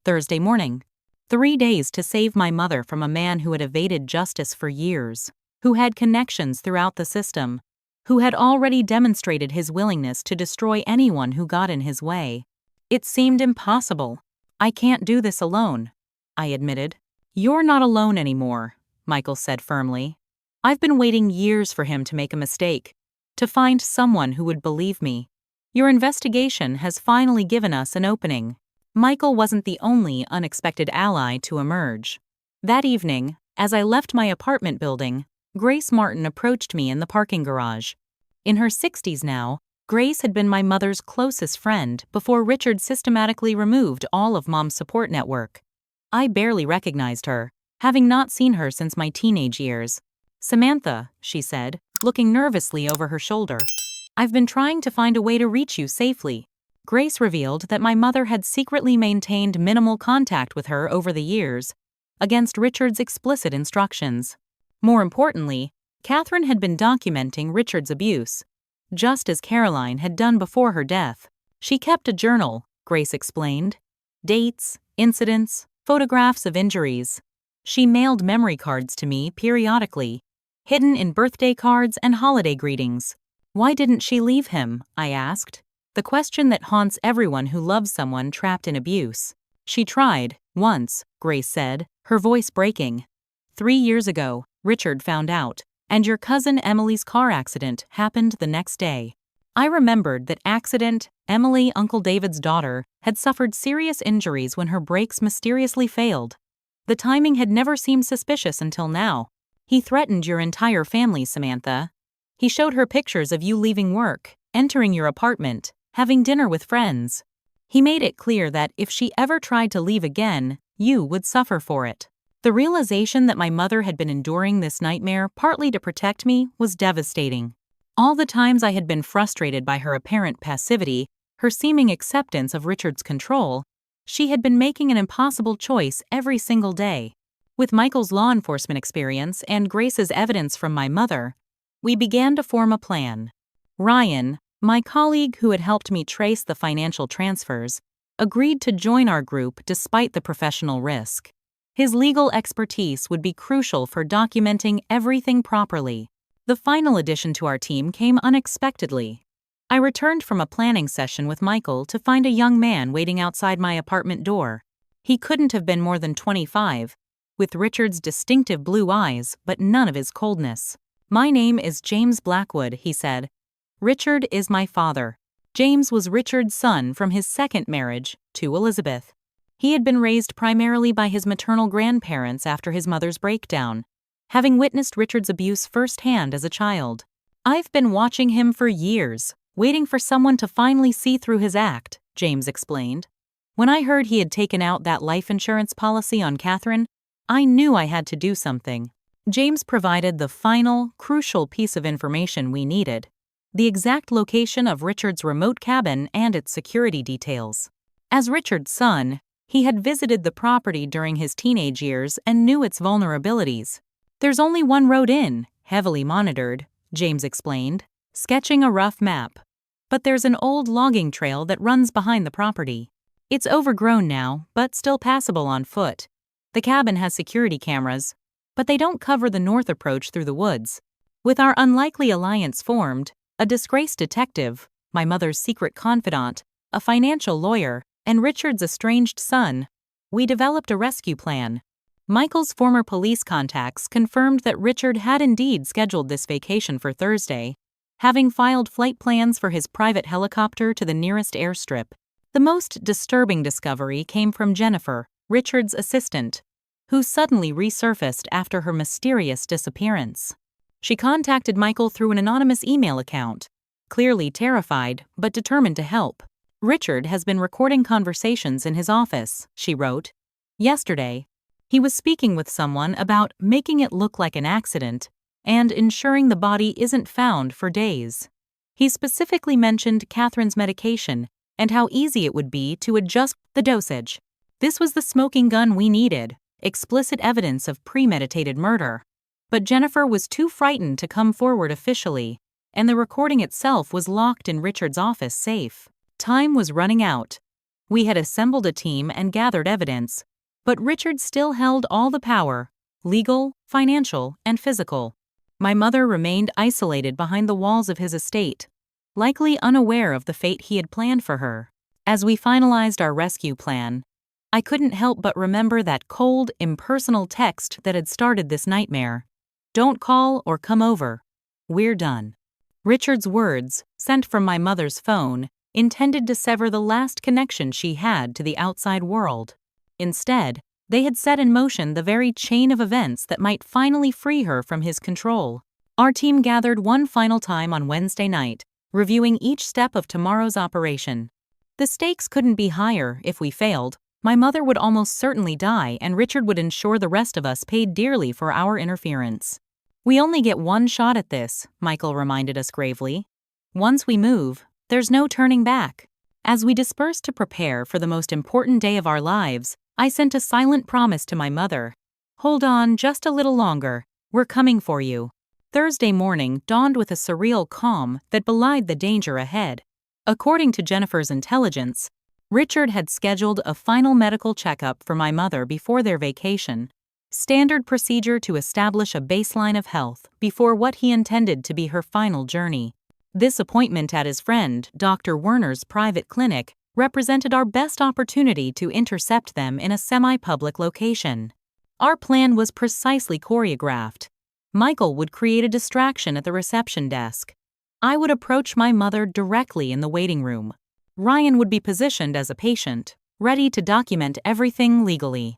Thursday morning. 3 days to save my mother from a man who had evaded justice for years, who had connections throughout the system, who had already demonstrated his willingness to destroy anyone who got in his way. It seemed impossible. "I can't do this alone," I admitted. "You're not alone anymore," Michael said firmly. "I've been waiting years for him to make a mistake, to find someone who would believe me. Your investigation has finally given us an opening. Michael wasn't the only unexpected ally to emerge. That evening, as I left my apartment building, Grace Martin approached me in the parking garage. In her 60s now, Grace had been my mother's closest friend before Richard systematically removed all of Mom's support network. I barely recognized her, having not seen her since my teenage years. "Samantha," she said, looking nervously over her shoulder. "I've been trying to find a way to reach you safely." Grace revealed that my mother had secretly maintained minimal contact with her over the years, against Richard's explicit instructions. More importantly, Katherine had been documenting Richard's abuse, just as Caroline had done before her death. She kept a journal, Grace explained. Dates, incidents, photographs of injuries. She mailed memory cards to me periodically, hidden in birthday cards and holiday greetings. "Why didn't she leave him?" I asked. The question that haunts everyone who loves someone trapped in abuse. "She tried, once," Grace said, her voice breaking. 3 years ago, Richard found out, and your cousin Emily's car accident happened the next day. I remembered that accident. Emily, Uncle David's daughter, had suffered serious injuries when her brakes mysteriously failed. The timing had never seemed suspicious until now. "He threatened your entire family, Samantha. He showed her pictures of you leaving work, entering your apartment, having dinner with friends. He made it clear that if she ever tried to leave again, you would suffer for it." The realization that my mother had been enduring this nightmare partly to protect me was devastating. All the times I had been frustrated by her apparent passivity, her seeming acceptance of Richard's control, she had been making an impossible choice every single day. With Michael's law enforcement experience and Grace's evidence from my mother, we began to form a plan. Ryan, my colleague who had helped me trace the financial transfers, agreed to join our group despite the professional risk. His legal expertise would be crucial for documenting everything properly. The final addition to our team came unexpectedly. I returned from a planning session with Michael to find a young man waiting outside my apartment door. He couldn't have been more than 25, with Richard's distinctive blue eyes but none of his coldness. "My name is James Blackwood," he said. "Richard is my father." James was Richard's son from his second marriage to Elizabeth. He had been raised primarily by his maternal grandparents after his mother's breakdown, having witnessed Richard's abuse firsthand as a child. "I've been watching him for years, waiting for someone to finally see through his act," James explained. "When I heard he had taken out that life insurance policy on Katherine, I knew I had to do something." James provided the final, crucial piece of information we needed: the exact location of Richard's remote cabin and its security details. As Richard's son, he had visited the property during his teenage years and knew its vulnerabilities. "There's only one road in, heavily monitored," James explained, sketching a rough map. "But there's an old logging trail that runs behind the property. It's overgrown now, but still passable on foot. The cabin has security cameras, but they don't cover the north approach through the woods. With our unlikely alliance formed, a disgraced detective, my mother's secret confidant, a financial lawyer, and Richard's estranged son, we developed a rescue plan." Michael's former police contacts confirmed that Richard had indeed scheduled this vacation for Thursday, having filed flight plans for his private helicopter to the nearest airstrip. The most disturbing discovery came from Jennifer, Richard's assistant, who suddenly resurfaced after her mysterious disappearance. She contacted Michael through an anonymous email account, clearly terrified but determined to help. "Richard has been recording conversations in his office," she wrote. "Yesterday, he was speaking with someone about making it look like an accident and ensuring the body isn't found for days. He specifically mentioned Katherine's medication and how easy it would be to adjust the dosage. This was the smoking gun we needed, explicit evidence of premeditated murder." But Jennifer was too frightened to come forward officially, and the recording itself was locked in Richard's office safe. Time was running out. We had assembled a team and gathered evidence, but Richard still held all the power: legal, financial, and physical. My mother remained isolated behind the walls of his estate, likely unaware of the fate he had planned for her. As we finalized our rescue plan, I couldn't help but remember that cold, impersonal text that had started this nightmare: "Don't call or come over. We're done." Richard's words, sent from my mother's phone, intended to sever the last connection she had to the outside world. Instead, they had set in motion the very chain of events that might finally free her from his control. Our team gathered one final time on Wednesday night, reviewing each step of tomorrow's operation. The stakes couldn't be higher. If we failed, my mother would almost certainly die, and Richard would ensure the rest of us paid dearly for our interference. "We only get one shot at this," Michael reminded us gravely. "Once we move, there's no turning back." As we dispersed to prepare for the most important day of our lives, I sent a silent promise to my mother. "Hold on just a little longer. We're coming for you." Thursday morning dawned with a surreal calm that belied the danger ahead. According to Jennifer's intelligence, Richard had scheduled a final medical checkup for my mother before their vacation. Standard procedure to establish a baseline of health before what he intended to be her final journey. This appointment at his friend, Dr. Werner's private clinic, represented our best opportunity to intercept them in a semi-public location. Our plan was precisely choreographed. Michael would create a distraction at the reception desk. I would approach my mother directly in the waiting room. Ryan would be positioned as a patient, ready to document everything legally.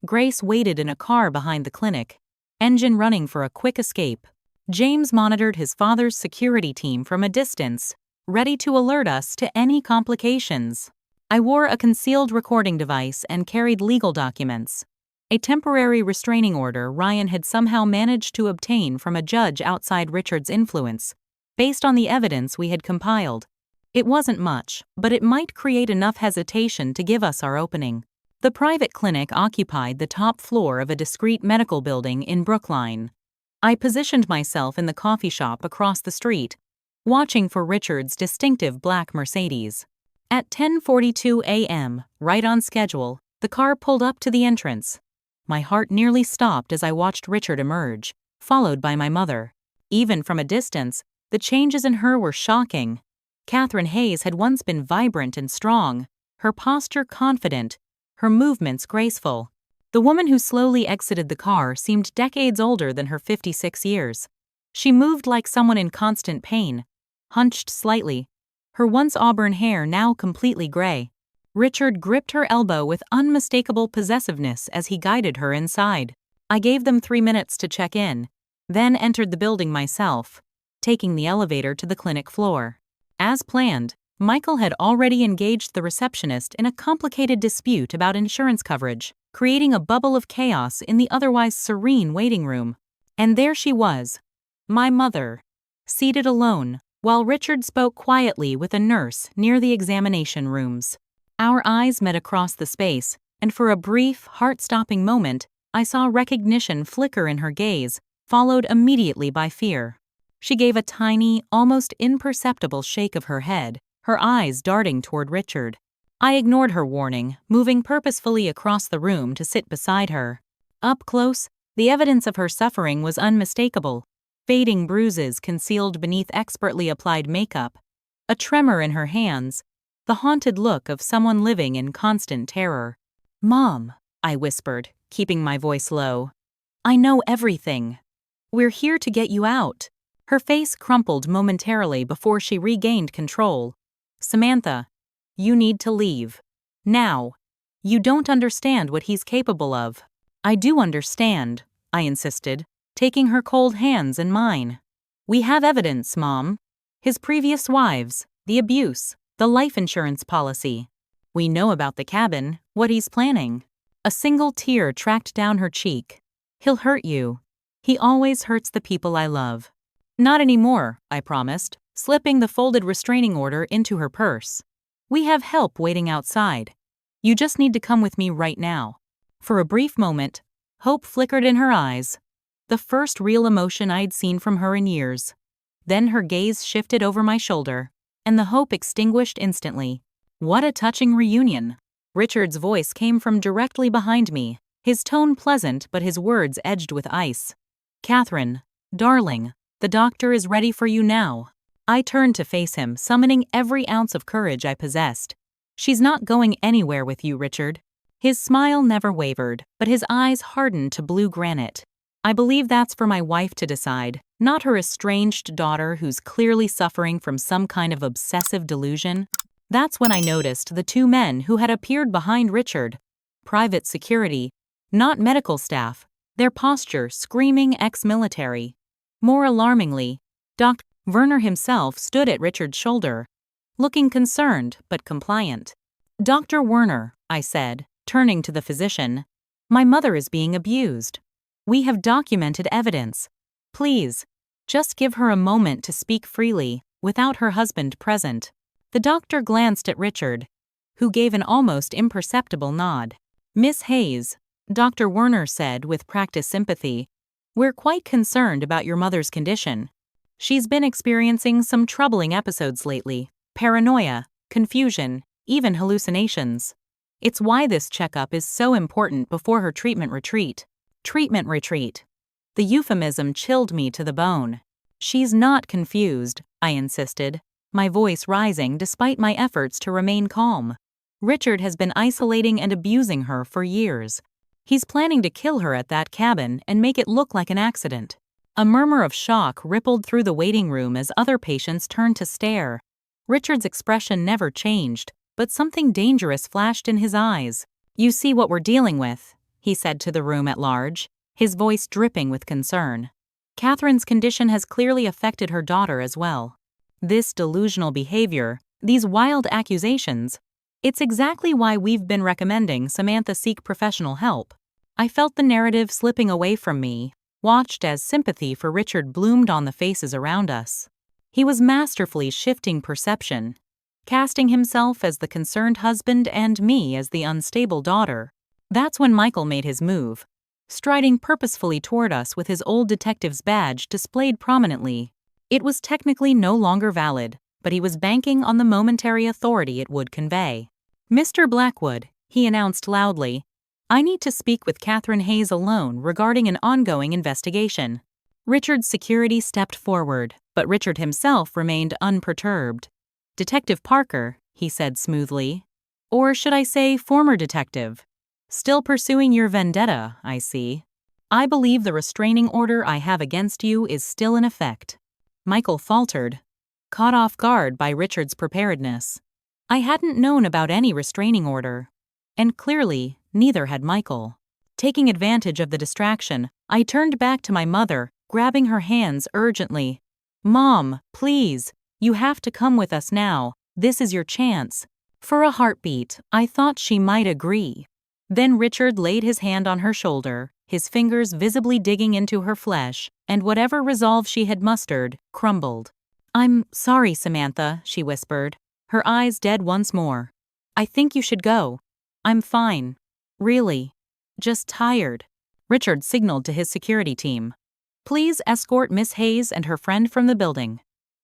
Grace waited in a car behind the clinic, engine running for a quick escape. James monitored his father's security team from a distance, ready to alert us to any complications. I wore a concealed recording device and carried legal documents. A temporary restraining order Ryan had somehow managed to obtain from a judge outside Richard's influence, based on the evidence we had compiled. It wasn't much, but it might create enough hesitation to give us our opening. The private clinic occupied the top floor of a discreet medical building in Brookline. I positioned myself in the coffee shop across the street, watching for Richard's distinctive black Mercedes. At 10:42 a.m., right on schedule, the car pulled up to the entrance. My heart nearly stopped as I watched Richard emerge, followed by my mother. Even from a distance, the changes in her were shocking. Katherine Hayes had once been vibrant and strong, her posture confident, her movements graceful. The woman who slowly exited the car seemed decades older than her 56 years. She moved like someone in constant pain, hunched slightly, her once auburn hair now completely gray. Richard gripped her elbow with unmistakable possessiveness as he guided her inside. I gave them 3 minutes to check in, then entered the building myself, taking the elevator to the clinic floor. As planned, Michael had already engaged the receptionist in a complicated dispute about insurance coverage, creating a bubble of chaos in the otherwise serene waiting room. And there she was, my mother, seated alone, while Richard spoke quietly with a nurse near the examination rooms. Our eyes met across the space, and for a brief, heart-stopping moment, I saw recognition flicker in her gaze, followed immediately by fear. She gave a tiny, almost imperceptible shake of her head, her eyes darting toward Richard. I ignored her warning, moving purposefully across the room to sit beside her. Up close, the evidence of her suffering was unmistakable. Fading bruises concealed beneath expertly applied makeup, a tremor in her hands, the haunted look of someone living in constant terror. "Mom," I whispered, keeping my voice low. "I know everything. We're here to get you out." Her face crumpled momentarily before she regained control. "Samantha, you need to leave. Now. You don't understand what he's capable of." "I do understand," I insisted, taking her cold hands in mine. "We have evidence, Mom. His previous wives, the abuse, the life insurance policy. We know about the cabin, what he's planning." A single tear tracked down her cheek. "He'll hurt you. He always hurts the people I love." "Not anymore," I promised, slipping the folded restraining order into her purse. "We have help waiting outside. You just need to come with me right now." For a brief moment, hope flickered in her eyes, the first real emotion I'd seen from her in years. Then her gaze shifted over my shoulder, and the hope extinguished instantly. "What a touching reunion." Richard's voice came from directly behind me, his tone pleasant but his words edged with ice. "Katherine, darling, the doctor is ready for you now." I turned to face him, summoning every ounce of courage I possessed. "She's not going anywhere with you, Richard." His smile never wavered, but his eyes hardened to blue granite. "I believe that's for my wife to decide, not her estranged daughter who's clearly suffering from some kind of obsessive delusion." That's when I noticed the two men who had appeared behind Richard. Private security, not medical staff, their posture screaming ex-military. More alarmingly, Dr. Werner himself stood at Richard's shoulder, looking concerned but compliant. "Dr. Werner," I said, turning to the physician, "my mother is being abused. We have documented evidence. Please, just give her a moment to speak freely, without her husband present." The doctor glanced at Richard, who gave an almost imperceptible nod. "Miss Hayes," Dr. Werner said with practiced sympathy, "we're quite concerned about your mother's condition. She's been experiencing some troubling episodes lately, paranoia, confusion, even hallucinations. It's why this checkup is so important before her treatment retreat." Treatment retreat. The euphemism chilled me to the bone. "She's not confused," I insisted, my voice rising despite my efforts to remain calm. "Richard has been isolating and abusing her for years. He's planning to kill her at that cabin and make it look like an accident." A murmur of shock rippled through the waiting room as other patients turned to stare. Richard's expression never changed, but something dangerous flashed in his eyes. "You see what we're dealing with," he said to the room at large, his voice dripping with concern. "Katherine's condition has clearly affected her daughter as well. This delusional behavior, these wild accusations, it's exactly why we've been recommending Samantha seek professional help." I felt the narrative slipping away from me, watched as sympathy for Richard bloomed on the faces around us. He was masterfully shifting perception, casting himself as the concerned husband and me as the unstable daughter. That's when Michael made his move, striding purposefully toward us with his old detective's badge displayed prominently. It was technically no longer valid, but he was banking on the momentary authority it would convey. "Mr. Blackwood," he announced loudly, "I need to speak with Katherine Hayes alone regarding an ongoing investigation." Richard's security stepped forward, but Richard himself remained unperturbed. "Detective Parker," he said smoothly. "Or should I say former detective? Still pursuing your vendetta, I see. I believe the restraining order I have against you is still in effect." Michael faltered, caught off guard by Richard's preparedness. I hadn't known about any restraining order. And clearly, neither had Michael. Taking advantage of the distraction, I turned back to my mother, grabbing her hands urgently. "Mom, please, you have to come with us now. This is your chance." For a heartbeat, I thought she might agree. Then Richard laid his hand on her shoulder, his fingers visibly digging into her flesh, and whatever resolve she had mustered crumbled. "I'm sorry, Samantha," she whispered, her eyes dead once more. "I think you should go. I'm fine. Really. Just tired." Richard signaled to his security team. "Please escort Miss Hayes and her friend from the building.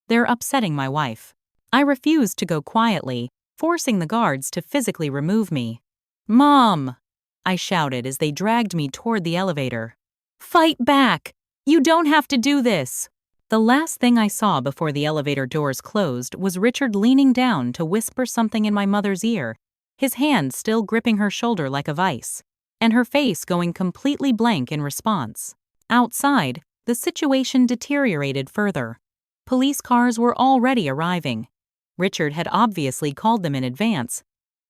They're upsetting my wife." I refused to go quietly, forcing the guards to physically remove me. "Mom!" I shouted as they dragged me toward the elevator. "Fight back! You don't have to do this!" The last thing I saw before the elevator doors closed was Richard leaning down to whisper something in my mother's ear, his hand still gripping her shoulder like a vice, and her face going completely blank in response. Outside, the situation deteriorated further. Police cars were already arriving. Richard had obviously called them in advance,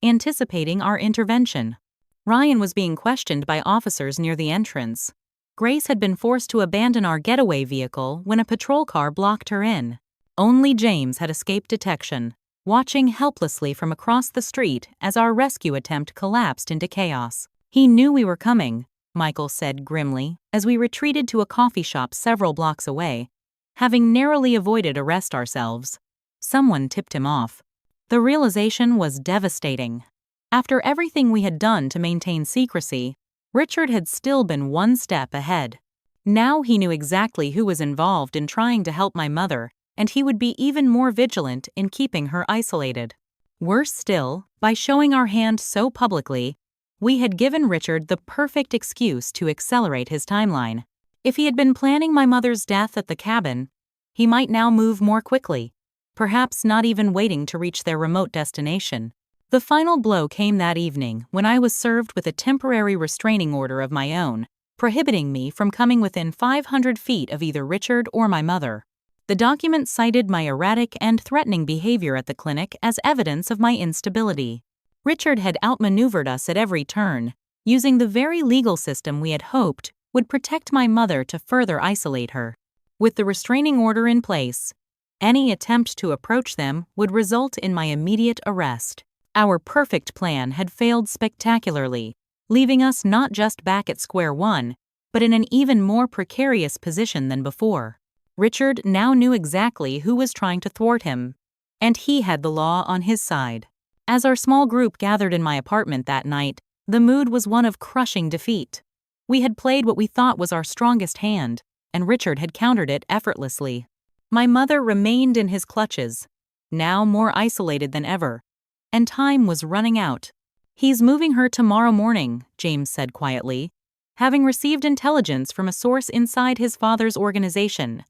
anticipating our intervention. Ryan was being questioned by officers near the entrance. Grace had been forced to abandon our getaway vehicle when a patrol car blocked her in. Only James had escaped detection, watching helplessly from across the street as our rescue attempt collapsed into chaos. "He knew we were coming," Michael said grimly as we retreated to a coffee shop several blocks away, having narrowly avoided arrest ourselves. Someone tipped him off. The realization was devastating. After everything we had done to maintain secrecy, Richard had still been one step ahead. Now he knew exactly who was involved in trying to help my mother, and he would be even more vigilant in keeping her isolated. Worse still, by showing our hand so publicly, we had given Richard the perfect excuse to accelerate his timeline. If he had been planning my mother's death at the cabin, he might now move more quickly, perhaps not even waiting to reach their remote destination. The final blow came that evening when I was served with a temporary restraining order of my own, prohibiting me from coming within 500 feet of either Richard or my mother. The document cited my erratic and threatening behavior at the clinic as evidence of my instability. Richard had outmaneuvered us at every turn, using the very legal system we had hoped would protect my mother to further isolate her. With the restraining order in place, any attempt to approach them would result in my immediate arrest. Our perfect plan had failed spectacularly, leaving us not just back at square one, but in an even more precarious position than before. Richard now knew exactly who was trying to thwart him, and he had the law on his side. As our small group gathered in my apartment that night, the mood was one of crushing defeat. We had played what we thought was our strongest hand, and Richard had countered it effortlessly. My mother remained in his clutches, now more isolated than ever, and time was running out. "He's moving her tomorrow morning," James said quietly, having received intelligence from a source inside his father's organization.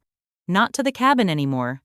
"Not to the cabin anymore.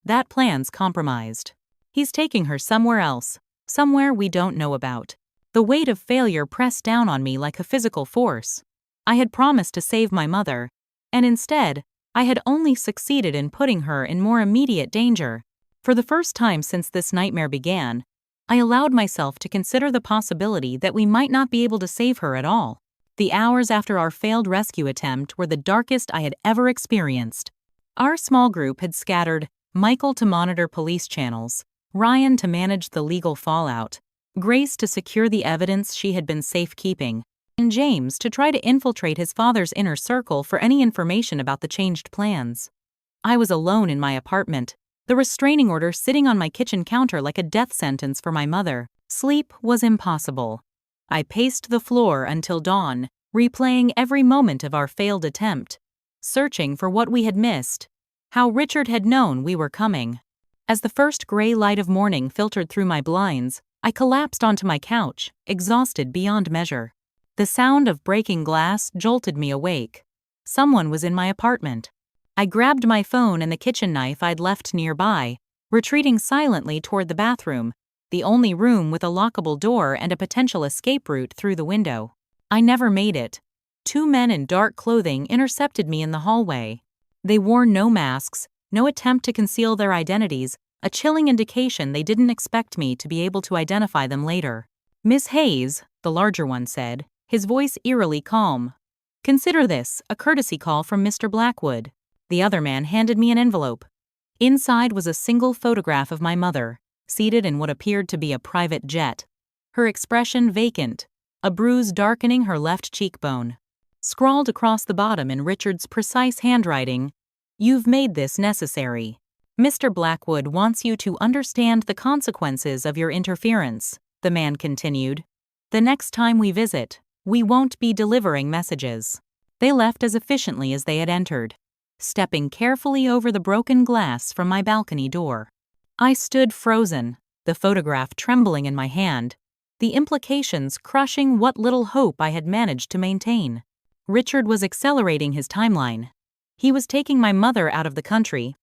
That plan's compromised. He's taking her somewhere else, somewhere we don't know about." The weight of failure pressed down on me like a physical force. I had promised to save my mother, and instead, I had only succeeded in putting her in more immediate danger. For the first time since this nightmare began, I allowed myself to consider the possibility that we might not be able to save her at all. The hours after our failed rescue attempt were the darkest I had ever experienced. Our small group had scattered, Michael to monitor police channels, Ryan to manage the legal fallout, Grace to secure the evidence she had been safekeeping, and James to try to infiltrate his father's inner circle for any information about the changed plans. I was alone in my apartment, the restraining order sitting on my kitchen counter like a death sentence for my mother. Sleep was impossible. I paced the floor until dawn, replaying every moment of our failed attempt, searching for what we had missed, how Richard had known we were coming. As the first gray light of morning filtered through my blinds, I collapsed onto my couch, exhausted beyond measure. The sound of breaking glass jolted me awake. Someone was in my apartment. I grabbed my phone and the kitchen knife I'd left nearby, retreating silently toward the bathroom, the only room with a lockable door and a potential escape route through the window. I never made it. Two men in dark clothing intercepted me in the hallway. They wore no masks, no attempt to conceal their identities, a chilling indication they didn't expect me to be able to identify them later. "Miss Hayes," the larger one said, his voice eerily calm. "Consider this a courtesy call from Mr. Blackwood." The other man handed me an envelope. Inside was a single photograph of my mother, seated in what appeared to be a private jet, her expression vacant, a bruise darkening her left cheekbone. Scrawled across the bottom in Richard's precise handwriting, "You've made this necessary. Mr. Blackwood wants you to understand the consequences of your interference," the man continued. "The next time we visit, we won't be delivering messages." They left as efficiently as they had entered, stepping carefully over the broken glass from my balcony door. I stood frozen, the photograph trembling in my hand, the implications crushing what little hope I had managed to maintain. Richard was accelerating his timeline. He was taking my mother out of the country,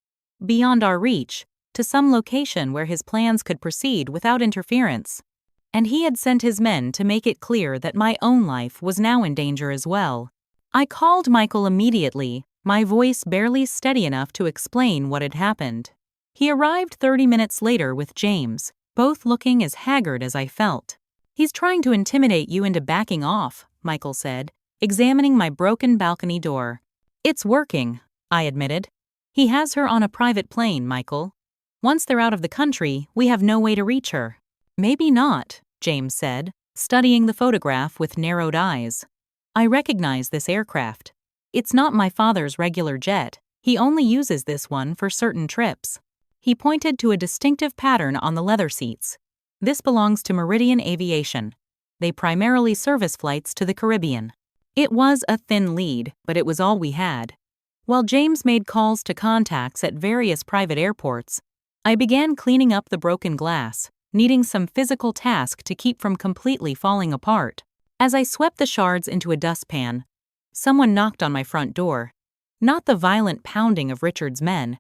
beyond our reach, to some location where his plans could proceed without interference. And he had sent his men to make it clear that my own life was now in danger as well. I called Michael immediately, my voice barely steady enough to explain what had happened. He arrived 30 minutes later with James, both looking as haggard as I felt. "He's trying to intimidate you into backing off," Michael said, examining my broken balcony door. "It's working," I admitted. "He has her on a private plane, Michael. Once they're out of the country, we have no way to reach her." "Maybe not," James said, studying the photograph with narrowed eyes. "I recognize this aircraft. It's not my father's regular jet. He only uses this one for certain trips." He pointed to a distinctive pattern on the leather seats. "This belongs to Meridian Aviation. They primarily service flights to the Caribbean." It was a thin lead, but it was all we had. While James made calls to contacts at various private airports, I began cleaning up the broken glass, needing some physical task to keep from completely falling apart. As I swept the shards into a dustpan, someone knocked on my front door. Not the violent pounding of Richard's men,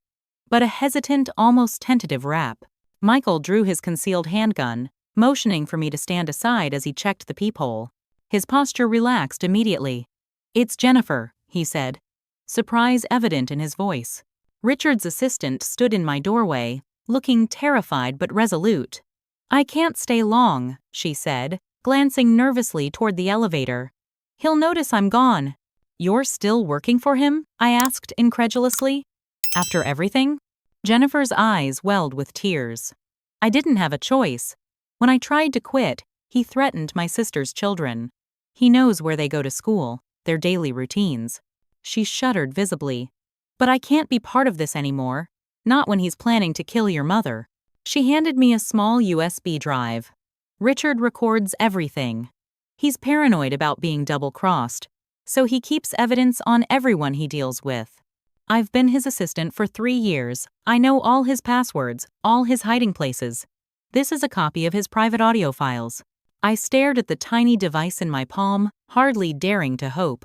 but a hesitant, almost tentative rap. Michael drew his concealed handgun, motioning for me to stand aside as he checked the peephole. His posture relaxed immediately. "It's Jennifer," he said, surprise evident in his voice. Richard's assistant stood in my doorway, looking terrified but resolute. "I can't stay long," she said, glancing nervously toward the elevator. "He'll notice I'm gone." "You're still working for him?" I asked incredulously. "After everything?" Jennifer's eyes welled with tears. "I didn't have a choice. When I tried to quit, he threatened my sister's children. He knows where they go to school, their daily routines." She shuddered visibly. "But I can't be part of this anymore. Not when he's planning to kill your mother." She handed me a small USB drive. "Richard records everything. He's paranoid about being double-crossed, so he keeps evidence on everyone he deals with. I've been his assistant for 3 years. I know all his passwords, all his hiding places. This is a copy of his private audio files." I stared at the tiny device in my palm, hardly daring to hope.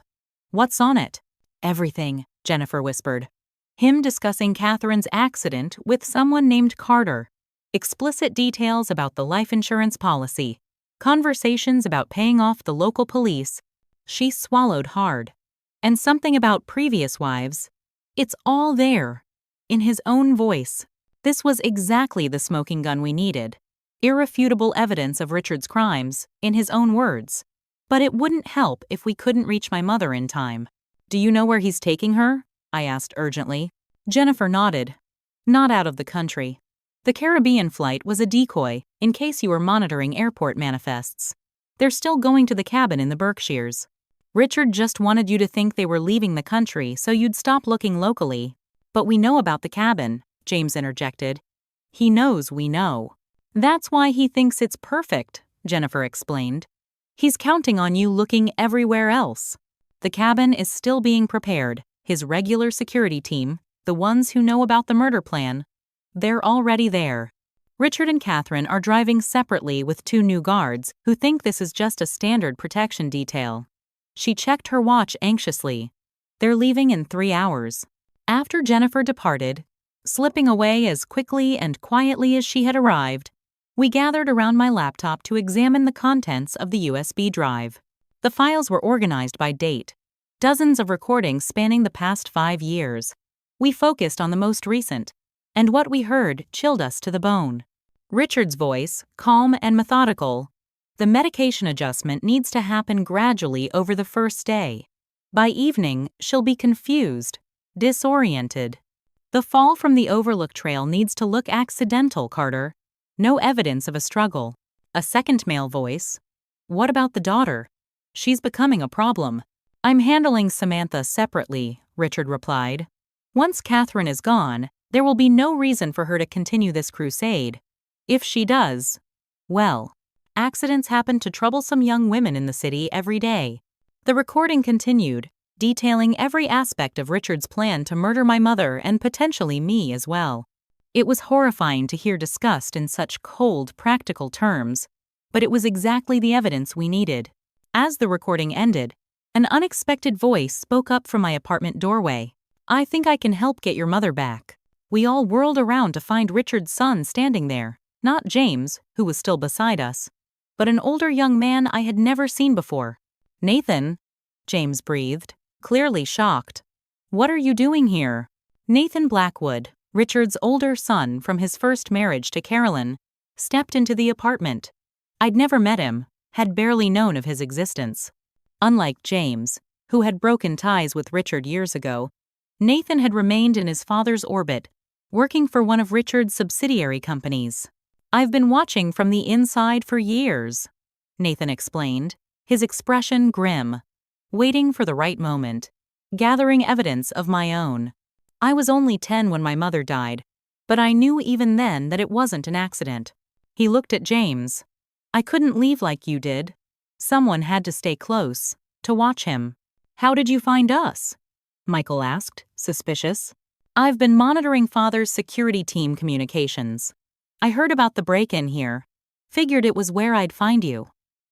"What's on it?" "Everything," Jennifer whispered. "Him discussing Katherine's accident with someone named Carter. Explicit details about the life insurance policy. Conversations about paying off the local police." She swallowed hard. "And something about previous wives. It's all there." In his own voice. This was exactly the smoking gun we needed. Irrefutable evidence of Richard's crimes, in his own words. But it wouldn't help if we couldn't reach my mother in time. "Do you know where he's taking her?" I asked urgently. Jennifer nodded. "Not out of the country. The Caribbean flight was a decoy, in case you were monitoring airport manifests. They're still going to the cabin in the Berkshires. Richard just wanted you to think they were leaving the country so you'd stop looking locally." "But we know about the cabin," James interjected. "He knows we know." "That's why he thinks it's perfect," Jennifer explained. "He's counting on you looking everywhere else. The cabin is still being prepared. His regular security team, the ones who know about the murder plan, they're already there. Richard and Katherine are driving separately with 2 new guards who think this is just a standard protection detail." She checked her watch anxiously. "They're leaving in 3 hours." After Jennifer departed, slipping away as quickly and quietly as she had arrived, we gathered around my laptop to examine the contents of the USB drive. The files were organized by date. Dozens of recordings spanning the past 5 years. We focused on the most recent, and what we heard chilled us to the bone. Richard's voice, calm and methodical. "The medication adjustment needs to happen gradually over the first day. By evening, she'll be confused, disoriented. The fall from the Overlook Trail needs to look accidental, Carter. No evidence of a struggle." A second male voice. "What about the daughter? She's becoming a problem." "I'm handling Samantha separately," Richard replied. "Once Katherine is gone, there will be no reason for her to continue this crusade. If she does, well, accidents happen to troublesome young women in the city every day." The recording continued, detailing every aspect of Richard's plan to murder my mother and potentially me as well. It was horrifying to hear discussed in such cold, practical terms, but it was exactly the evidence we needed. As the recording ended, an unexpected voice spoke up from my apartment doorway. "I think I can help get your mother back." We all whirled around to find Richard's son standing there, not James, who was still beside us, but an older young man I had never seen before. "Nathan," James breathed, clearly shocked. "What are you doing here?" Nathan Blackwood, Richard's older son from his first marriage to Carolyn, stepped into the apartment. I'd never met him, had barely known of his existence. Unlike James, who had broken ties with Richard years ago, Nathan had remained in his father's orbit, working for one of Richard's subsidiary companies. "I've been watching from the inside for years," Nathan explained, his expression grim, waiting for the right moment, gathering evidence of my own. "I was only 10 when my mother died, but I knew even then that it wasn't an accident." He looked at James. "I couldn't leave like you did. Someone had to stay close, to watch him." "How did you find us?" Michael asked, suspicious. "I've been monitoring Father's security team communications. I heard about the break-in here. Figured it was where I'd find you."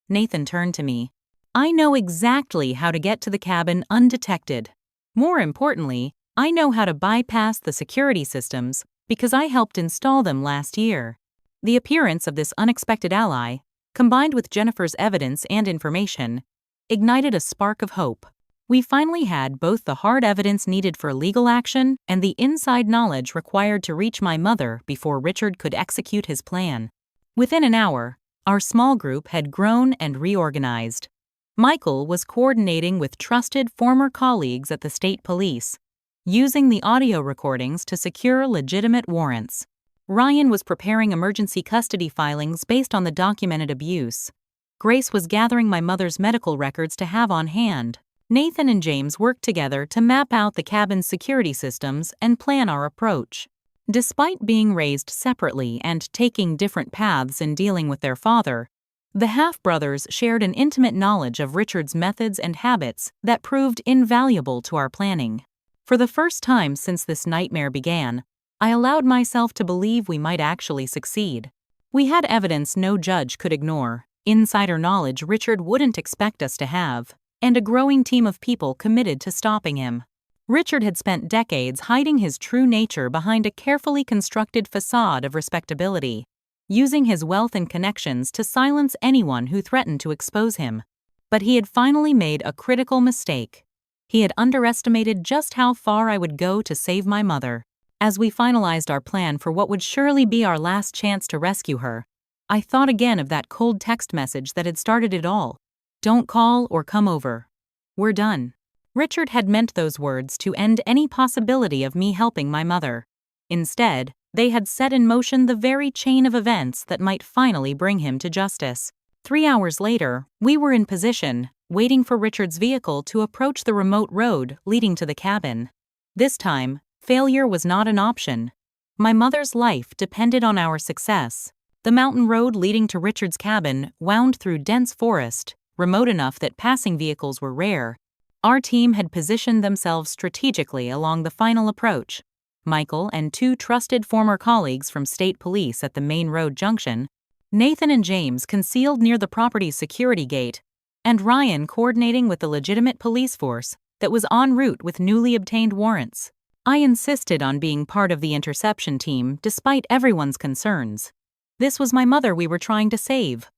Nathan turned to me. "I know exactly how to get to the cabin undetected. More importantly, I know how to bypass the security systems because I helped install them last year." The appearance of this unexpected ally, combined with Jennifer's evidence and information, ignited a spark of hope. We finally had both the hard evidence needed for legal action and the inside knowledge required to reach my mother before Richard could execute his plan. Within an hour, our small group had grown and reorganized. Michael was coordinating with trusted former colleagues at the state police, using the audio recordings to secure legitimate warrants. Ryan was preparing emergency custody filings based on the documented abuse. Grace was gathering my mother's medical records to have on hand. Nathan and James worked together to map out the cabin's security systems and plan our approach. Despite being raised separately and taking different paths in dealing with their father, the half-brothers shared an intimate knowledge of Richard's methods and habits that proved invaluable to our planning. For the first time since this nightmare began, I allowed myself to believe we might actually succeed. We had evidence no judge could ignore, insider knowledge Richard wouldn't expect us to have, and a growing team of people committed to stopping him. Richard had spent decades hiding his true nature behind a carefully constructed facade of respectability, using his wealth and connections to silence anyone who threatened to expose him. But he had finally made a critical mistake. He had underestimated just how far I would go to save my mother. As we finalized our plan for what would surely be our last chance to rescue her, I thought again of that cold text message that had started it all. "Don't call or come over. We're done." Richard had meant those words to end any possibility of me helping my mother. Instead, they had set in motion the very chain of events that might finally bring him to justice. 3 hours later, we were in position, waiting for Richard's vehicle to approach the remote road leading to the cabin. This time, failure was not an option. My mother's life depended on our success. The mountain road leading to Richard's cabin wound through dense forest, remote enough that passing vehicles were rare. Our team had positioned themselves strategically along the final approach. Michael and 2 trusted former colleagues from state police at the main road junction, Nathan and James concealed near the property's security gate, and Ryan coordinating with the legitimate police force that was en route with newly obtained warrants. I insisted on being part of the interception team despite everyone's concerns. This was my mother we were trying to save.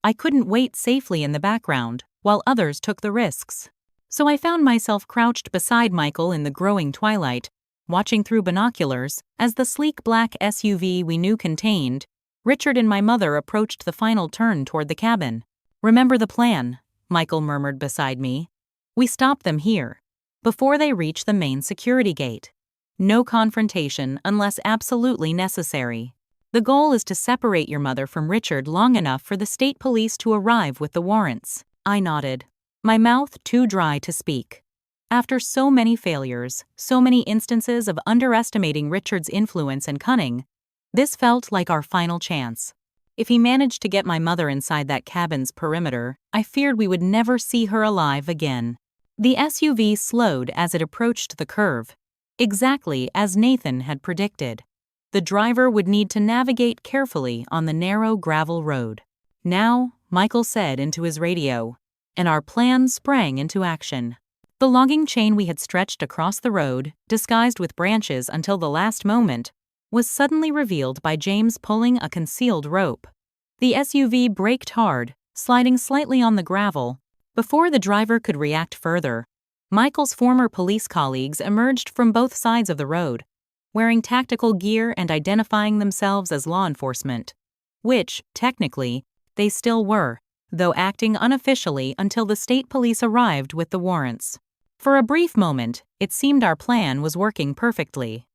I couldn't wait safely in the background while others took the risks. So I found myself crouched beside Michael in the growing twilight, watching through binoculars as the sleek black SUV we knew contained Richard and my mother approached the final turn toward the cabin. "Remember the plan," Michael murmured beside me. "We stop them here, before they reach the main security gate. No confrontation unless absolutely necessary. The goal is to separate your mother from Richard long enough for the state police to arrive with the warrants." I nodded, my mouth too dry to speak. After so many failures, so many instances of underestimating Richard's influence and cunning, this felt like our final chance. If he managed to get my mother inside that cabin's perimeter, I feared we would never see her alive again. The SUV slowed as it approached the curve, exactly as Nathan had predicted. The driver would need to navigate carefully on the narrow gravel road. "Now," Michael said into his radio, and our plan sprang into action. The logging chain we had stretched across the road, disguised with branches until the last moment, was suddenly revealed by James pulling a concealed rope. The SUV braked hard, sliding slightly on the gravel. Before the driver could react further, Michael's former police colleagues emerged from both sides of the road, wearing tactical gear and identifying themselves as law enforcement, which, technically, they still were, though acting unofficially until the state police arrived with the warrants. For a brief moment, it seemed our plan was working perfectly.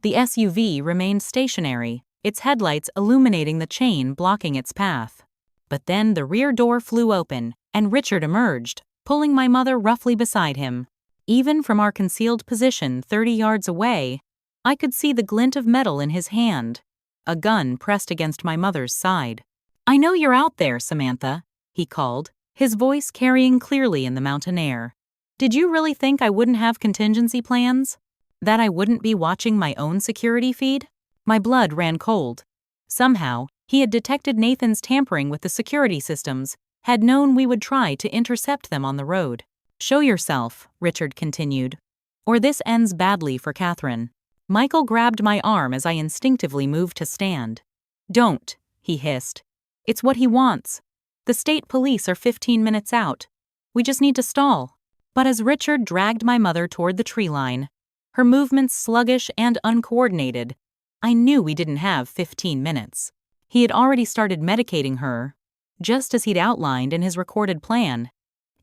The SUV remained stationary, its headlights illuminating the chain blocking its path. But then the rear door flew open, and Richard emerged, pulling my mother roughly beside him. Even from our concealed position 30 yards away, I could see the glint of metal in his hand, a gun pressed against my mother's side. "I know you're out there, Samantha," he called, his voice carrying clearly in the mountain air. "Did you really think I wouldn't have contingency plans? That I wouldn't be watching my own security feed?" My blood ran cold. Somehow, he had detected Nathan's tampering with the security systems, had known we would try to intercept them on the road. "Show yourself," Richard continued, "or this ends badly for Katherine." Michael grabbed my arm as I instinctively moved to stand. "Don't," he hissed. "It's what he wants. The state police are 15 minutes out. We just need to stall." But as Richard dragged my mother toward the tree line, her movements sluggish and uncoordinated, I knew we didn't have 15 minutes. He had already started medicating her, just as he'd outlined in his recorded plan.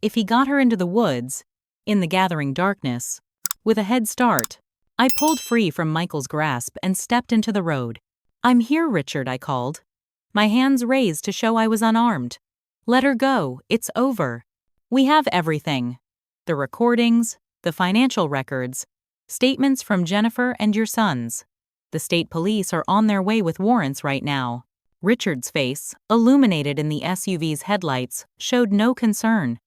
If he got her into the woods, in the gathering darkness, with a head start, I pulled free from Michael's grasp and stepped into the road. "I'm here, Richard," I called, my hands raised to show I was unarmed. "Let her go. It's over. We have everything. The recordings, the financial records, statements from Jennifer and your sons. The state police are on their way with warrants right now." Richard's face, illuminated in the SUV's headlights, showed no concern.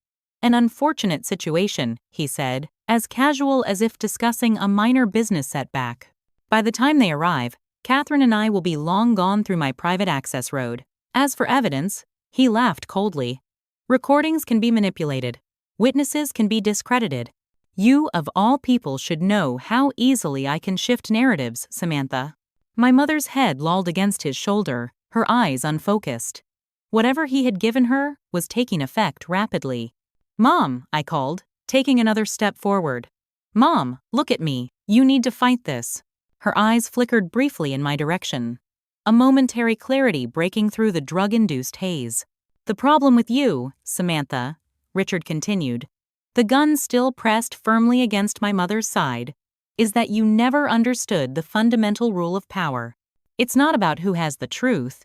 "An unfortunate situation," he said, as casual as if discussing a minor business setback. "By the time they arrive, Katherine and I will be long gone through my private access road. As for evidence," he laughed coldly, "recordings can be manipulated. Witnesses can be discredited. You, of all people, should know how easily I can shift narratives, Samantha." My mother's head lolled against his shoulder, her eyes unfocused. Whatever he had given her was taking effect rapidly. "Mom," I called, taking another step forward. "Mom, look at me. You need to fight this." Her eyes flickered briefly in my direction, a momentary clarity breaking through the drug-induced haze. "The problem with you, Samantha," Richard continued, the gun still pressed firmly against my mother's side, "is that you never understood the fundamental rule of power. It's not about who has the truth.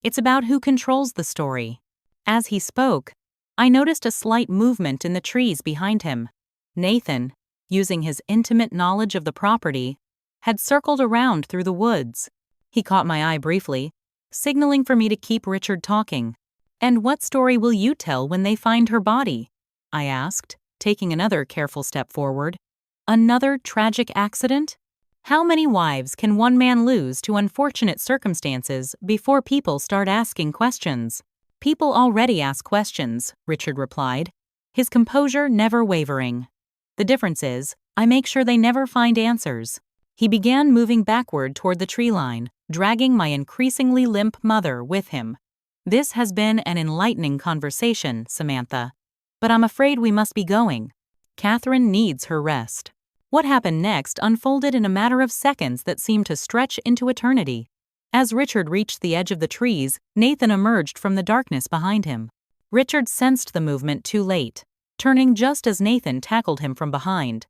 It's about who controls the story." As he spoke, I noticed a slight movement in the trees behind him. Nathan, using his intimate knowledge of the property, had circled around through the woods. He caught my eye briefly, signaling for me to keep Richard talking. "And what story will you tell when they find her body?" I asked, taking another careful step forward. "Another tragic accident? How many wives can one man lose to unfortunate circumstances before people start asking questions?" "People already ask questions," Richard replied, his composure never wavering. "The difference is, I make sure they never find answers." He began moving backward toward the tree line, dragging my increasingly limp mother with him. "This has been an enlightening conversation, Samantha, but I'm afraid we must be going. Katherine needs her rest." What happened next unfolded in a matter of seconds that seemed to stretch into eternity. As Richard reached the edge of the trees, Nathan emerged from the darkness behind him. Richard sensed the movement too late, turning just as Nathan tackled him from behind.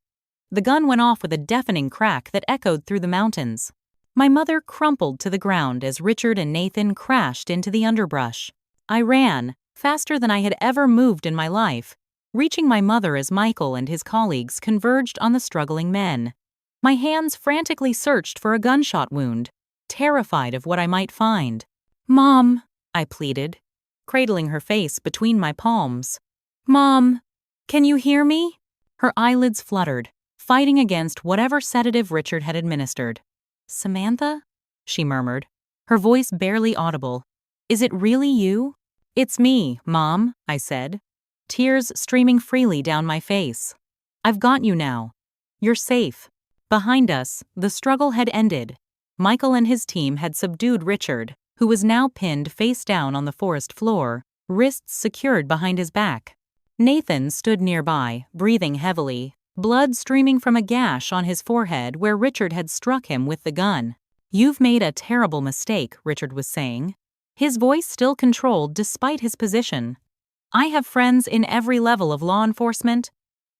The gun went off with a deafening crack that echoed through the mountains. My mother crumpled to the ground as Richard and Nathan crashed into the underbrush. I ran, faster than I had ever moved in my life, reaching my mother as Michael and his colleagues converged on the struggling men. My hands frantically searched for a gunshot wound, terrified of what I might find. "Mom," I pleaded, cradling her face between my palms. "Mom, can you hear me?" Her eyelids fluttered, fighting against whatever sedative Richard had administered. "Samantha?" she murmured, her voice barely audible. "Is it really you?" "It's me, Mom," I said, tears streaming freely down my face. "I've got you now. You're safe." Behind us, the struggle had ended. Michael and his team had subdued Richard, who was now pinned face down on the forest floor, wrists secured behind his back. Nathan stood nearby, breathing heavily, blood streaming from a gash on his forehead where Richard had struck him with the gun. "You've made a terrible mistake," Richard was saying, his voice still controlled despite his position. "I have friends in every level of law enforcement,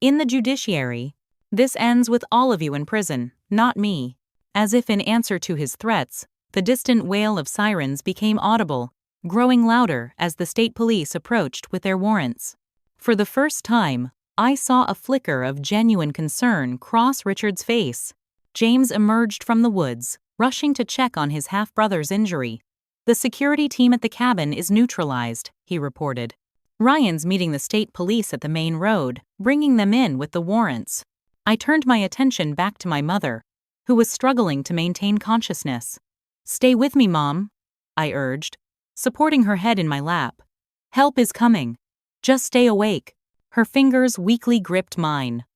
in the judiciary. This ends with all of you in prison, not me." As if in answer to his threats, the distant wail of sirens became audible, growing louder as the state police approached with their warrants. For the first time, I saw a flicker of genuine concern cross Richard's face. James emerged from the woods, rushing to check on his half-brother's injury. "The security team at the cabin is neutralized," he reported. "Ryan's meeting the state police at the main road, bringing them in with the warrants." I turned my attention back to my mother, who was struggling to maintain consciousness. "Stay with me, Mom," I urged, supporting her head in my lap. "Help is coming. Just stay awake." Her fingers weakly gripped mine.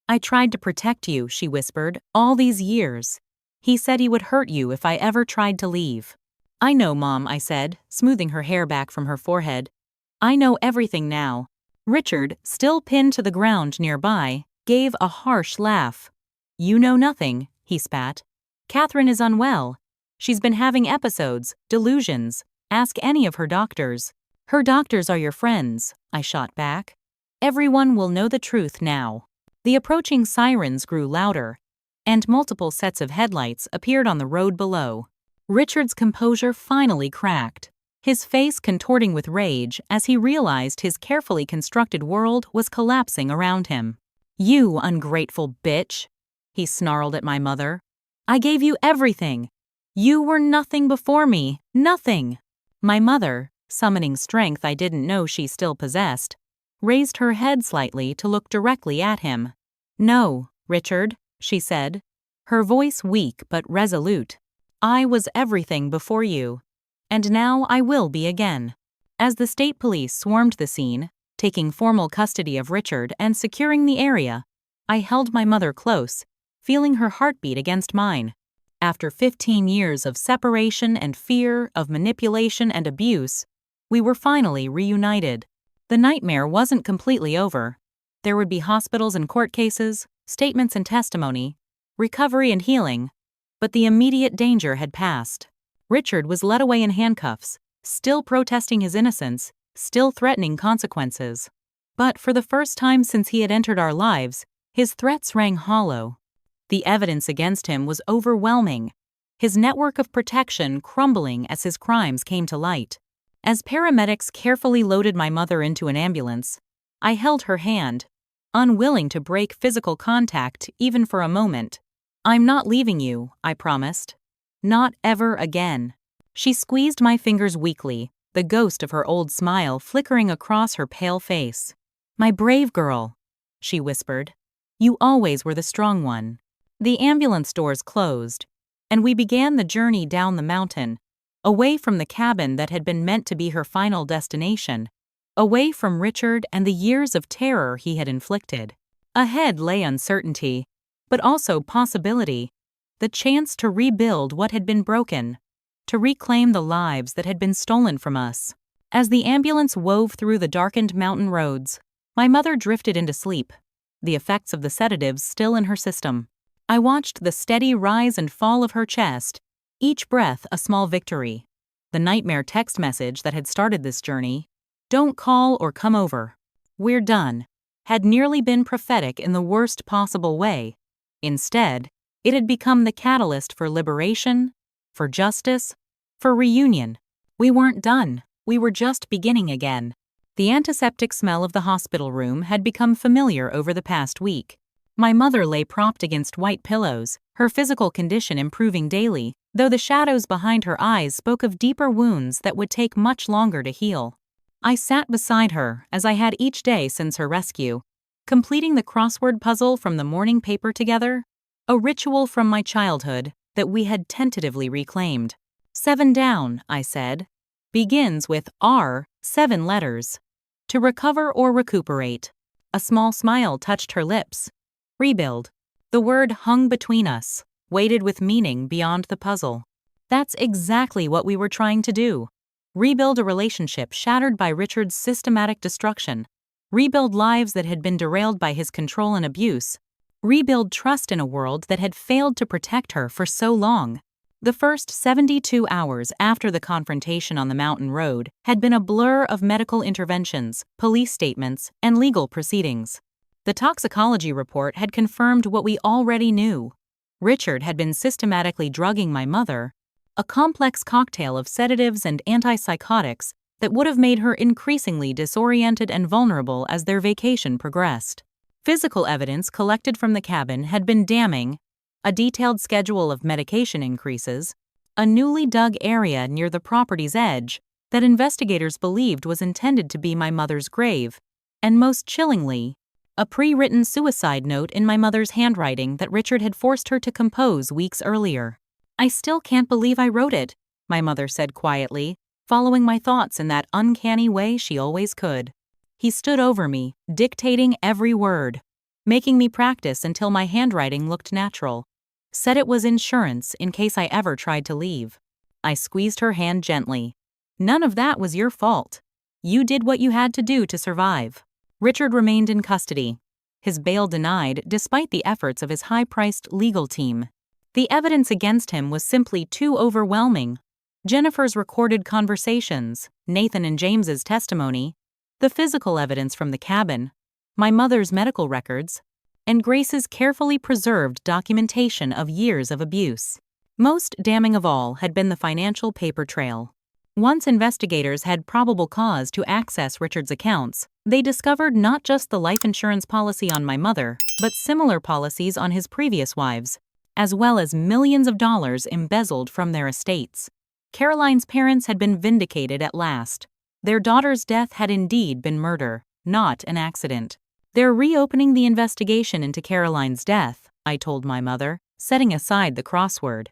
"I tried to protect you," she whispered, "all these years. He said he would hurt you if I ever tried to leave." "I know, Mom," I said, smoothing her hair back from her forehead. "I know everything now. Richard, still pinned to the ground nearby, gave a harsh laugh. "You know nothing," he spat. "Katherine is unwell. She's been having episodes, delusions. Ask any of her doctors." "Her doctors are your friends," I shot back. "Everyone will know the truth now." The approaching sirens grew louder, and multiple sets of headlights appeared on the road below. Richard's composure finally cracked, his face contorting with rage as he realized his carefully constructed world was collapsing around him. "You ungrateful bitch," he snarled at my mother. "I gave you everything. You were nothing before me, nothing." My mother, summoning strength I didn't know she still possessed, raised her head slightly to look directly at him. "No, Richard," she said, her voice weak but resolute. "I was everything before you, and now I will be again." As the state police swarmed the scene, taking formal custody of Richard and securing the area, I held my mother close, feeling her heartbeat against mine. After 15 years of separation and fear, of manipulation and abuse, we were finally reunited. The nightmare wasn't completely over. There would be hospitals and court cases, statements and testimony, recovery and healing, but the immediate danger had passed. Richard was led away in handcuffs, still protesting his innocence, still threatening consequences. But for the first time since he had entered our lives, his threats rang hollow. The evidence against him was overwhelming, his network of protection crumbling as his crimes came to light. As paramedics carefully loaded my mother into an ambulance, I held her hand, unwilling to break physical contact even for a moment. "I'm not leaving you," I promised. "Not ever again." She squeezed my fingers weakly, the ghost of her old smile flickering across her pale face. "My brave girl," she whispered. "You always were the strong one." The ambulance doors closed, and we began the journey down the mountain, away from the cabin that had been meant to be her final destination, away from Richard and the years of terror he had inflicted. Ahead lay uncertainty, but also possibility, the chance to rebuild what had been broken, to reclaim the lives that had been stolen from us. As the ambulance wove through the darkened mountain roads, my mother drifted into sleep, the effects of the sedatives still in her system. I watched the steady rise and fall of her chest, each breath a small victory. The nightmare text message that had started this journey, "Don't call or come over. We're done," had nearly been prophetic in the worst possible way. Instead, it had become the catalyst for liberation, for justice, for reunion. We weren't done. We were just beginning again. The antiseptic smell of the hospital room had become familiar over the past week. My mother lay propped against white pillows, her physical condition improving daily, though the shadows behind her eyes spoke of deeper wounds that would take much longer to heal. I sat beside her, as I had each day since her rescue, completing the crossword puzzle from the morning paper together, a ritual from my childhood that we had tentatively reclaimed. 7 down, I said, begins with R, 7 letters. To recover or recuperate. A small smile touched her lips. Rebuild. The word hung between us, weighted with meaning beyond the puzzle. That's exactly what we were trying to do. Rebuild a relationship shattered by Richard's systematic destruction. Rebuild lives that had been derailed by his control and abuse. Rebuild trust in a world that had failed to protect her for so long. The first 72 hours after the confrontation on the mountain road had been a blur of medical interventions, police statements, and legal proceedings. The toxicology report had confirmed what we already knew. Richard had been systematically drugging my mother, a complex cocktail of sedatives and antipsychotics that would have made her increasingly disoriented and vulnerable as their vacation progressed. Physical evidence collected from the cabin had been damning: a detailed schedule of medication increases, a newly dug area near the property's edge that investigators believed was intended to be my mother's grave, and most chillingly, a pre-written suicide note in my mother's handwriting that Richard had forced her to compose weeks earlier. "I still can't believe I wrote it," my mother said quietly, following my thoughts in that uncanny way she always could. He stood over me, dictating every word, making me practice until my handwriting looked natural. Said it was insurance in case I ever tried to leave. I squeezed her hand gently. "None of that was your fault. You did what you had to do to survive." Richard remained in custody. His bail denied despite the efforts of his high-priced legal team. The evidence against him was simply too overwhelming. Jennifer's recorded conversations, Nathan and James's testimony, the physical evidence from the cabin, my mother's medical records, and Grace's carefully preserved documentation of years of abuse. Most damning of all had been the financial paper trail. Once investigators had probable cause to access Richard's accounts, they discovered not just the life insurance policy on my mother, but similar policies on his previous wives, as well as millions of dollars embezzled from their estates. Caroline's parents had been vindicated at last. Their daughter's death had indeed been murder, not an accident. They're reopening the investigation into Caroline's death, I told my mother, setting aside the crossword.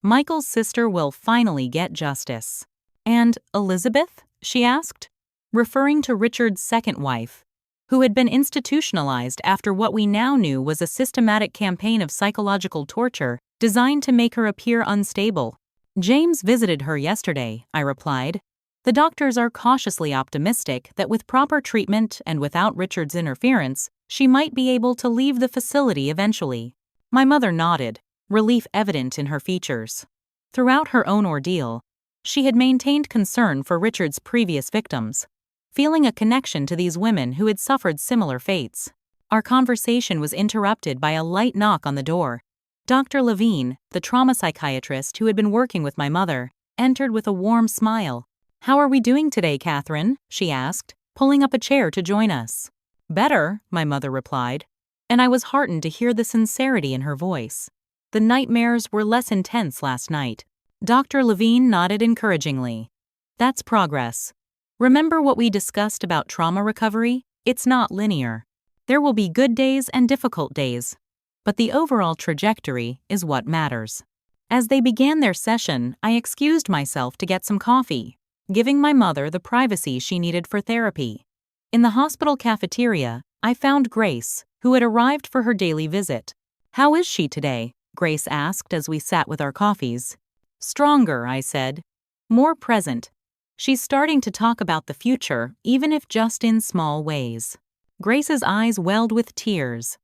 Michael's sister will finally get justice. And Elizabeth? She asked, referring to Richard's second wife, who had been institutionalized after what we now knew was a systematic campaign of psychological torture designed to make her appear unstable. James visited her yesterday, I replied. The doctors are cautiously optimistic that with proper treatment and without Richard's interference, she might be able to leave the facility eventually. My mother nodded, relief evident in her features. Throughout her own ordeal, she had maintained concern for Richard's previous victims, feeling a connection to these women who had suffered similar fates. Our conversation was interrupted by a light knock on the door. Dr. Levine, the trauma psychiatrist who had been working with my mother, entered with a warm smile. "How are we doing today, Katherine?" she asked, pulling up a chair to join us. "Better," my mother replied, and I was heartened to hear the sincerity in her voice. The nightmares were less intense last night. Dr. Levine nodded encouragingly. "That's progress. Remember what we discussed about trauma recovery? It's not linear. There will be good days and difficult days, but the overall trajectory is what matters." As they began their session, I excused myself to get some coffee, giving my mother the privacy she needed for therapy. In the hospital cafeteria, I found Grace, who had arrived for her daily visit. "How is she today?" Grace asked as we sat with our coffees. "Stronger," I said. "More present. She's starting to talk about the future, even if just in small ways." Grace's eyes welled with tears.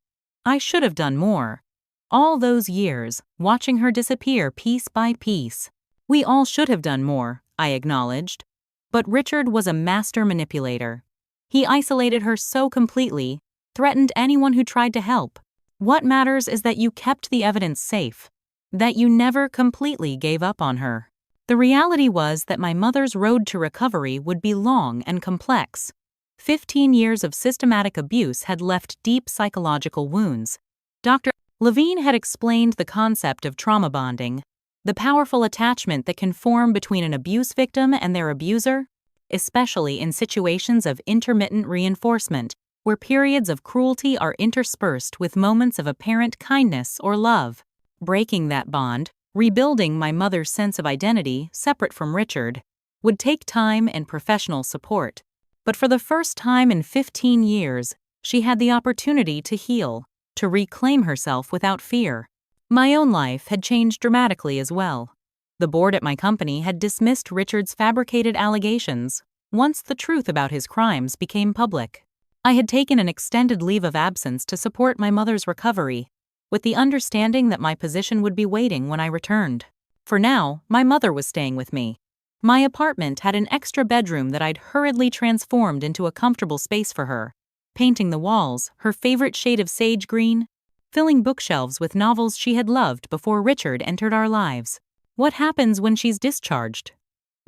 I should have done more. All those years, watching her disappear piece by piece. We all should have done more, I acknowledged. But Richard was a master manipulator. He isolated her so completely, threatened anyone who tried to help. What matters is that you kept the evidence safe, that you never completely gave up on her. The reality was that my mother's road to recovery would be long and complex. 15 years of systematic abuse had left deep psychological wounds. Dr. Levine had explained the concept of trauma bonding, the powerful attachment that can form between an abuse victim and their abuser, especially in situations of intermittent reinforcement, where periods of cruelty are interspersed with moments of apparent kindness or love. Breaking that bond, rebuilding my mother's sense of identity separate from Richard, would take time and professional support. But for the first time in 15 years, she had the opportunity to heal, to reclaim herself without fear. My own life had changed dramatically as well. The board at my company had dismissed Richard's fabricated allegations once the truth about his crimes became public. I had taken an extended leave of absence to support my mother's recovery, with the understanding that my position would be waiting when I returned. For now, my mother was staying with me. My apartment had an extra bedroom that I'd hurriedly transformed into a comfortable space for her, painting the walls her favorite shade of sage green, filling bookshelves with novels she had loved before Richard entered our lives. "What happens when she's discharged?"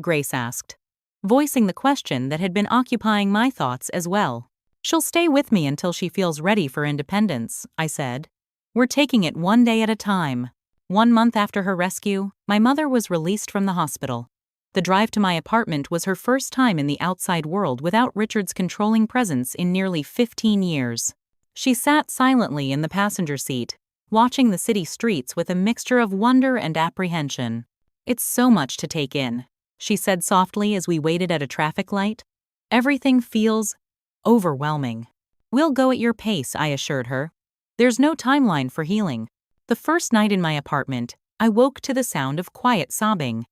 Grace asked, voicing the question that had been occupying my thoughts as well. "She'll stay with me until she feels ready for independence," I said. "We're taking it one day at a time." 1 month after her rescue, my mother was released from the hospital. The drive to my apartment was her first time in the outside world without Richard's controlling presence in nearly 15 years. She sat silently in the passenger seat, watching the city streets with a mixture of wonder and apprehension. "It's so much to take in," she said softly as we waited at a traffic light. "Everything feels overwhelming." "We'll go at your pace," I assured her. "There's no timeline for healing." The first night in my apartment, I woke to the sound of quiet sobbing.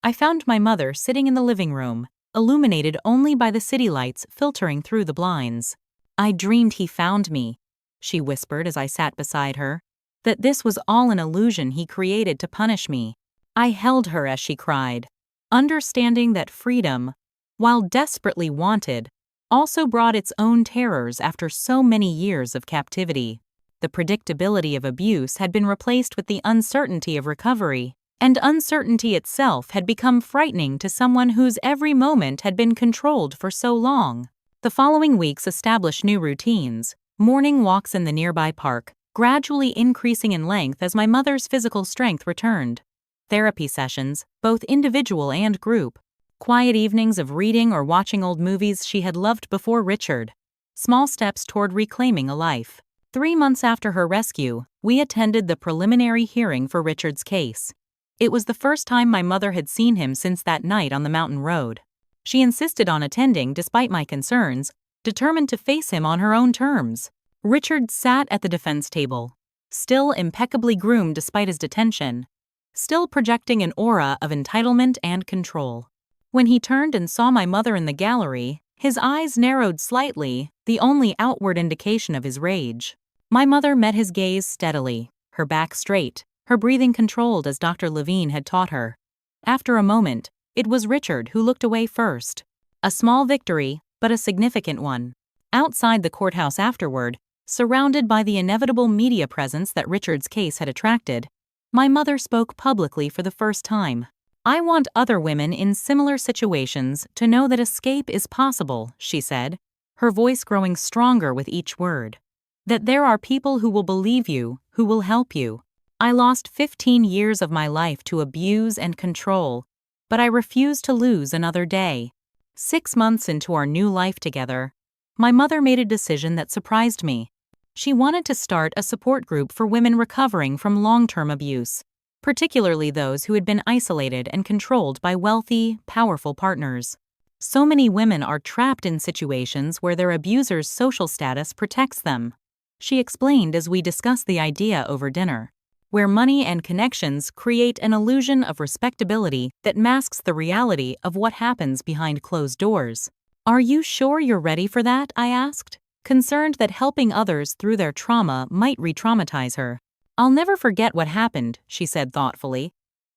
I found my mother sitting in the living room, illuminated only by the city lights filtering through the blinds. "I dreamed he found me," she whispered as I sat beside her. "That this was all an illusion he created to punish me." I held her as she cried, understanding that freedom, while desperately wanted, also brought its own terrors after so many years of captivity. The predictability of abuse had been replaced with the uncertainty of recovery, and uncertainty itself had become frightening to someone whose every moment had been controlled for so long. The following weeks established new routines, morning walks in the nearby park, gradually increasing in length as my mother's physical strength returned. Therapy sessions, both individual and group. Quiet evenings of reading or watching old movies she had loved before Richard. Small steps toward reclaiming a life. 3 months after her rescue, we attended the preliminary hearing for Richard's case. It was the first time my mother had seen him since that night on the mountain road. She insisted on attending despite my concerns, determined to face him on her own terms. Richard sat at the defense table, still impeccably groomed despite his detention, still projecting an aura of entitlement and control. When he turned and saw my mother in the gallery, his eyes narrowed slightly, the only outward indication of his rage. My mother met his gaze steadily, her back straight, her breathing controlled as Dr. Levine had taught her. After a moment, it was Richard who looked away first. A small victory, but a significant one. Outside the courthouse afterward, surrounded by the inevitable media presence that Richard's case had attracted, my mother spoke publicly for the first time. "I want other women in similar situations to know that escape is possible," she said, her voice growing stronger with each word. "That there are people who will believe you, who will help you. I lost 15 years of my life to abuse and control, but I refuse to lose another day." 6 months into our new life together, my mother made a decision that surprised me. She wanted to start a support group for women recovering from long-term abuse, particularly those who had been isolated and controlled by wealthy, powerful partners. So many women are trapped in situations where their abuser's social status protects them, she explained as we discussed the idea over dinner, where money and connections create an illusion of respectability that masks the reality of what happens behind closed doors. "Are you sure you're ready for that?" I asked, concerned that helping others through their trauma might re-traumatize her. "I'll never forget what happened," she said thoughtfully,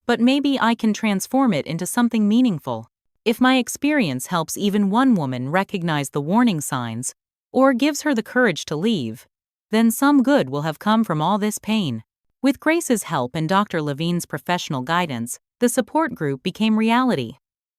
"but maybe I can transform it into something meaningful. If my experience helps even one woman recognize the warning signs, or gives her the courage to leave, then some good will have come from all this pain." With Grace's help and Dr. Levine's professional guidance, the support group became reality.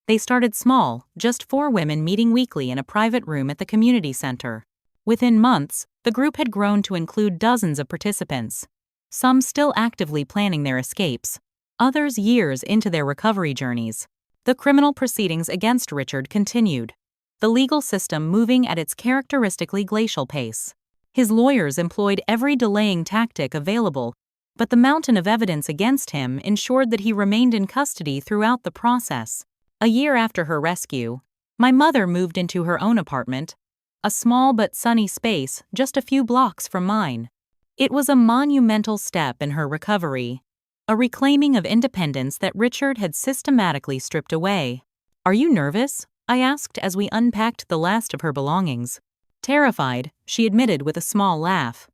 They started small, just 4 women meeting weekly in a private room at the community center. Within months, the group had grown to include dozens of participants, some still actively planning their escapes, others years into their recovery journeys. The criminal proceedings against Richard continued, the legal system moving at its characteristically glacial pace. His lawyers employed every delaying tactic available, but the mountain of evidence against him ensured that he remained in custody throughout the process. A year after her rescue, my mother moved into her own apartment, a small but sunny space just a few blocks from mine. It was a monumental step in her recovery, a reclaiming of independence that Richard had systematically stripped away. "Are you nervous?" I asked as we unpacked the last of her belongings. "Terrified," she admitted with a small laugh.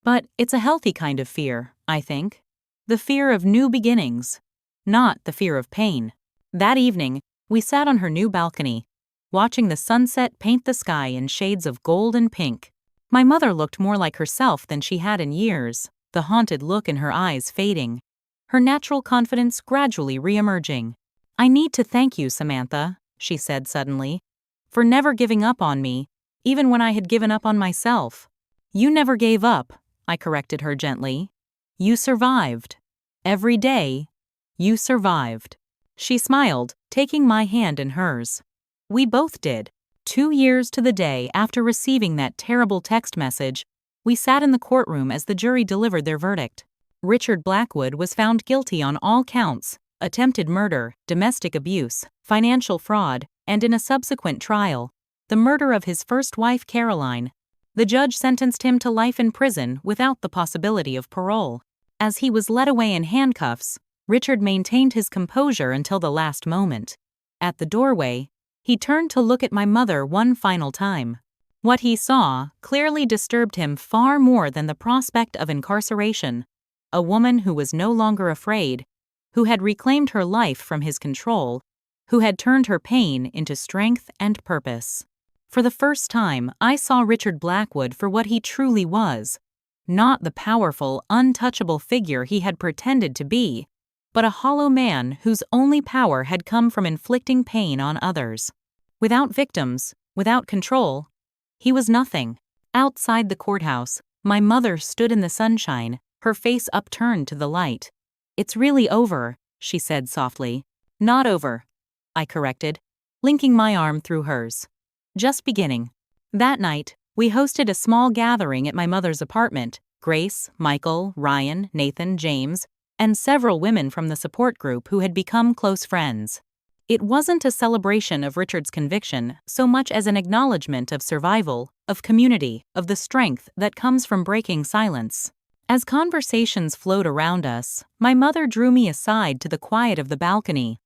"But it's a healthy kind of fear, I think. The fear of new beginnings, not the fear of pain." That evening, we sat on her new balcony, watching the sunset paint the sky in shades of gold and pink. My mother looked more like herself than she had in years, the haunted look in her eyes fading, her natural confidence gradually re-emerging. "I need to thank you, Samantha," she said suddenly, "for never giving up on me, even when I had given up on myself." "You never gave up," I corrected her gently. "You survived. Every day, you survived." She smiled, taking my hand in hers. We both did. 2 years to the day after receiving that terrible text message, we sat in the courtroom as the jury delivered their verdict. Richard Blackwood was found guilty on all counts: attempted murder, domestic abuse, financial fraud, and in a subsequent trial, the murder of his first wife Caroline. The judge sentenced him to life in prison without the possibility of parole. As he was led away in handcuffs, Richard maintained his composure until the last moment. At the doorway, he turned to look at my mother one final time. What he saw clearly disturbed him far more than the prospect of incarceration. A woman who was no longer afraid, who had reclaimed her life from his control, who had turned her pain into strength and purpose. For the first time, I saw Richard Blackwood for what he truly was. Not the powerful, untouchable figure he had pretended to be, but a hollow man whose only power had come from inflicting pain on others. Without victims, without control, he was nothing. Outside the courthouse, my mother stood in the sunshine, her face upturned to the light. "It's really over," she said softly. "Not over," I corrected, linking my arm through hers. "Just beginning." That night, we hosted a small gathering at my mother's apartment. Grace, Michael, Ryan, Nathan, James, and several women from the support group who had become close friends. It wasn't a celebration of Richard's conviction so much as an acknowledgement of survival, of community, of the strength that comes from breaking silence. As conversations flowed around us, my mother drew me aside to the quiet of the balcony.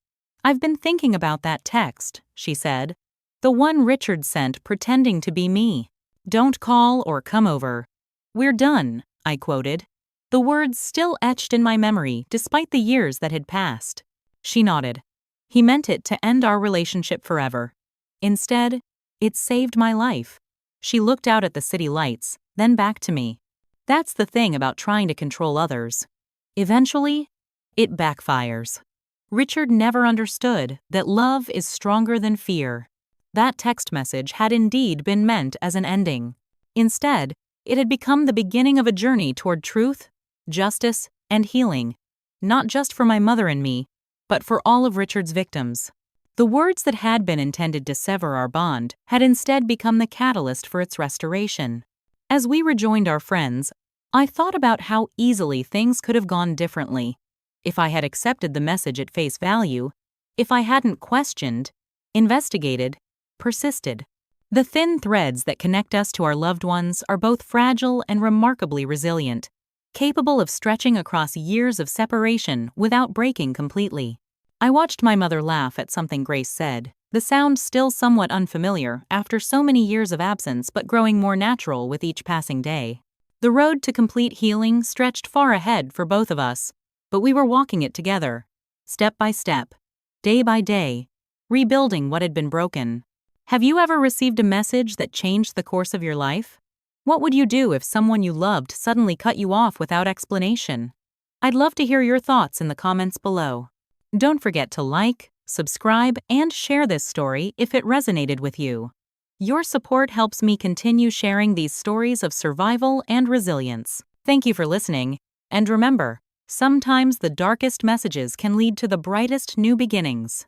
"I've been thinking about that text," she said. "The one Richard sent pretending to be me. 'Don't call or come over. We're done,'" I quoted. The words still etched in my memory despite the years that had passed. She nodded. "He meant it to end our relationship forever. Instead, it saved my life." She looked out at the city lights, then back to me. "That's the thing about trying to control others. Eventually, it backfires." Richard never understood that love is stronger than fear. That text message had indeed been meant as an ending. Instead, it had become the beginning of a journey toward truth, justice, and healing, not just for my mother and me, but for all of Richard's victims. The words that had been intended to sever our bond had instead become the catalyst for its restoration. As we rejoined our friends, I thought about how easily things could have gone differently. If I had accepted the message at face value, if I hadn't questioned, investigated, persisted. The thin threads that connect us to our loved ones are both fragile and remarkably resilient, capable of stretching across years of separation without breaking completely. I watched my mother laugh at something Grace said, the sound still somewhat unfamiliar after so many years of absence but growing more natural with each passing day. The road to complete healing stretched far ahead for both of us, but we were walking it together, step by step, day by day, rebuilding what had been broken. Have you ever received a message that changed the course of your life? What would you do if someone you loved suddenly cut you off without explanation? I'd love to hear your thoughts in the comments below. Don't forget to like, subscribe, and share this story if it resonated with you. Your support helps me continue sharing these stories of survival and resilience. Thank you for listening, and remember, sometimes the darkest messages can lead to the brightest new beginnings.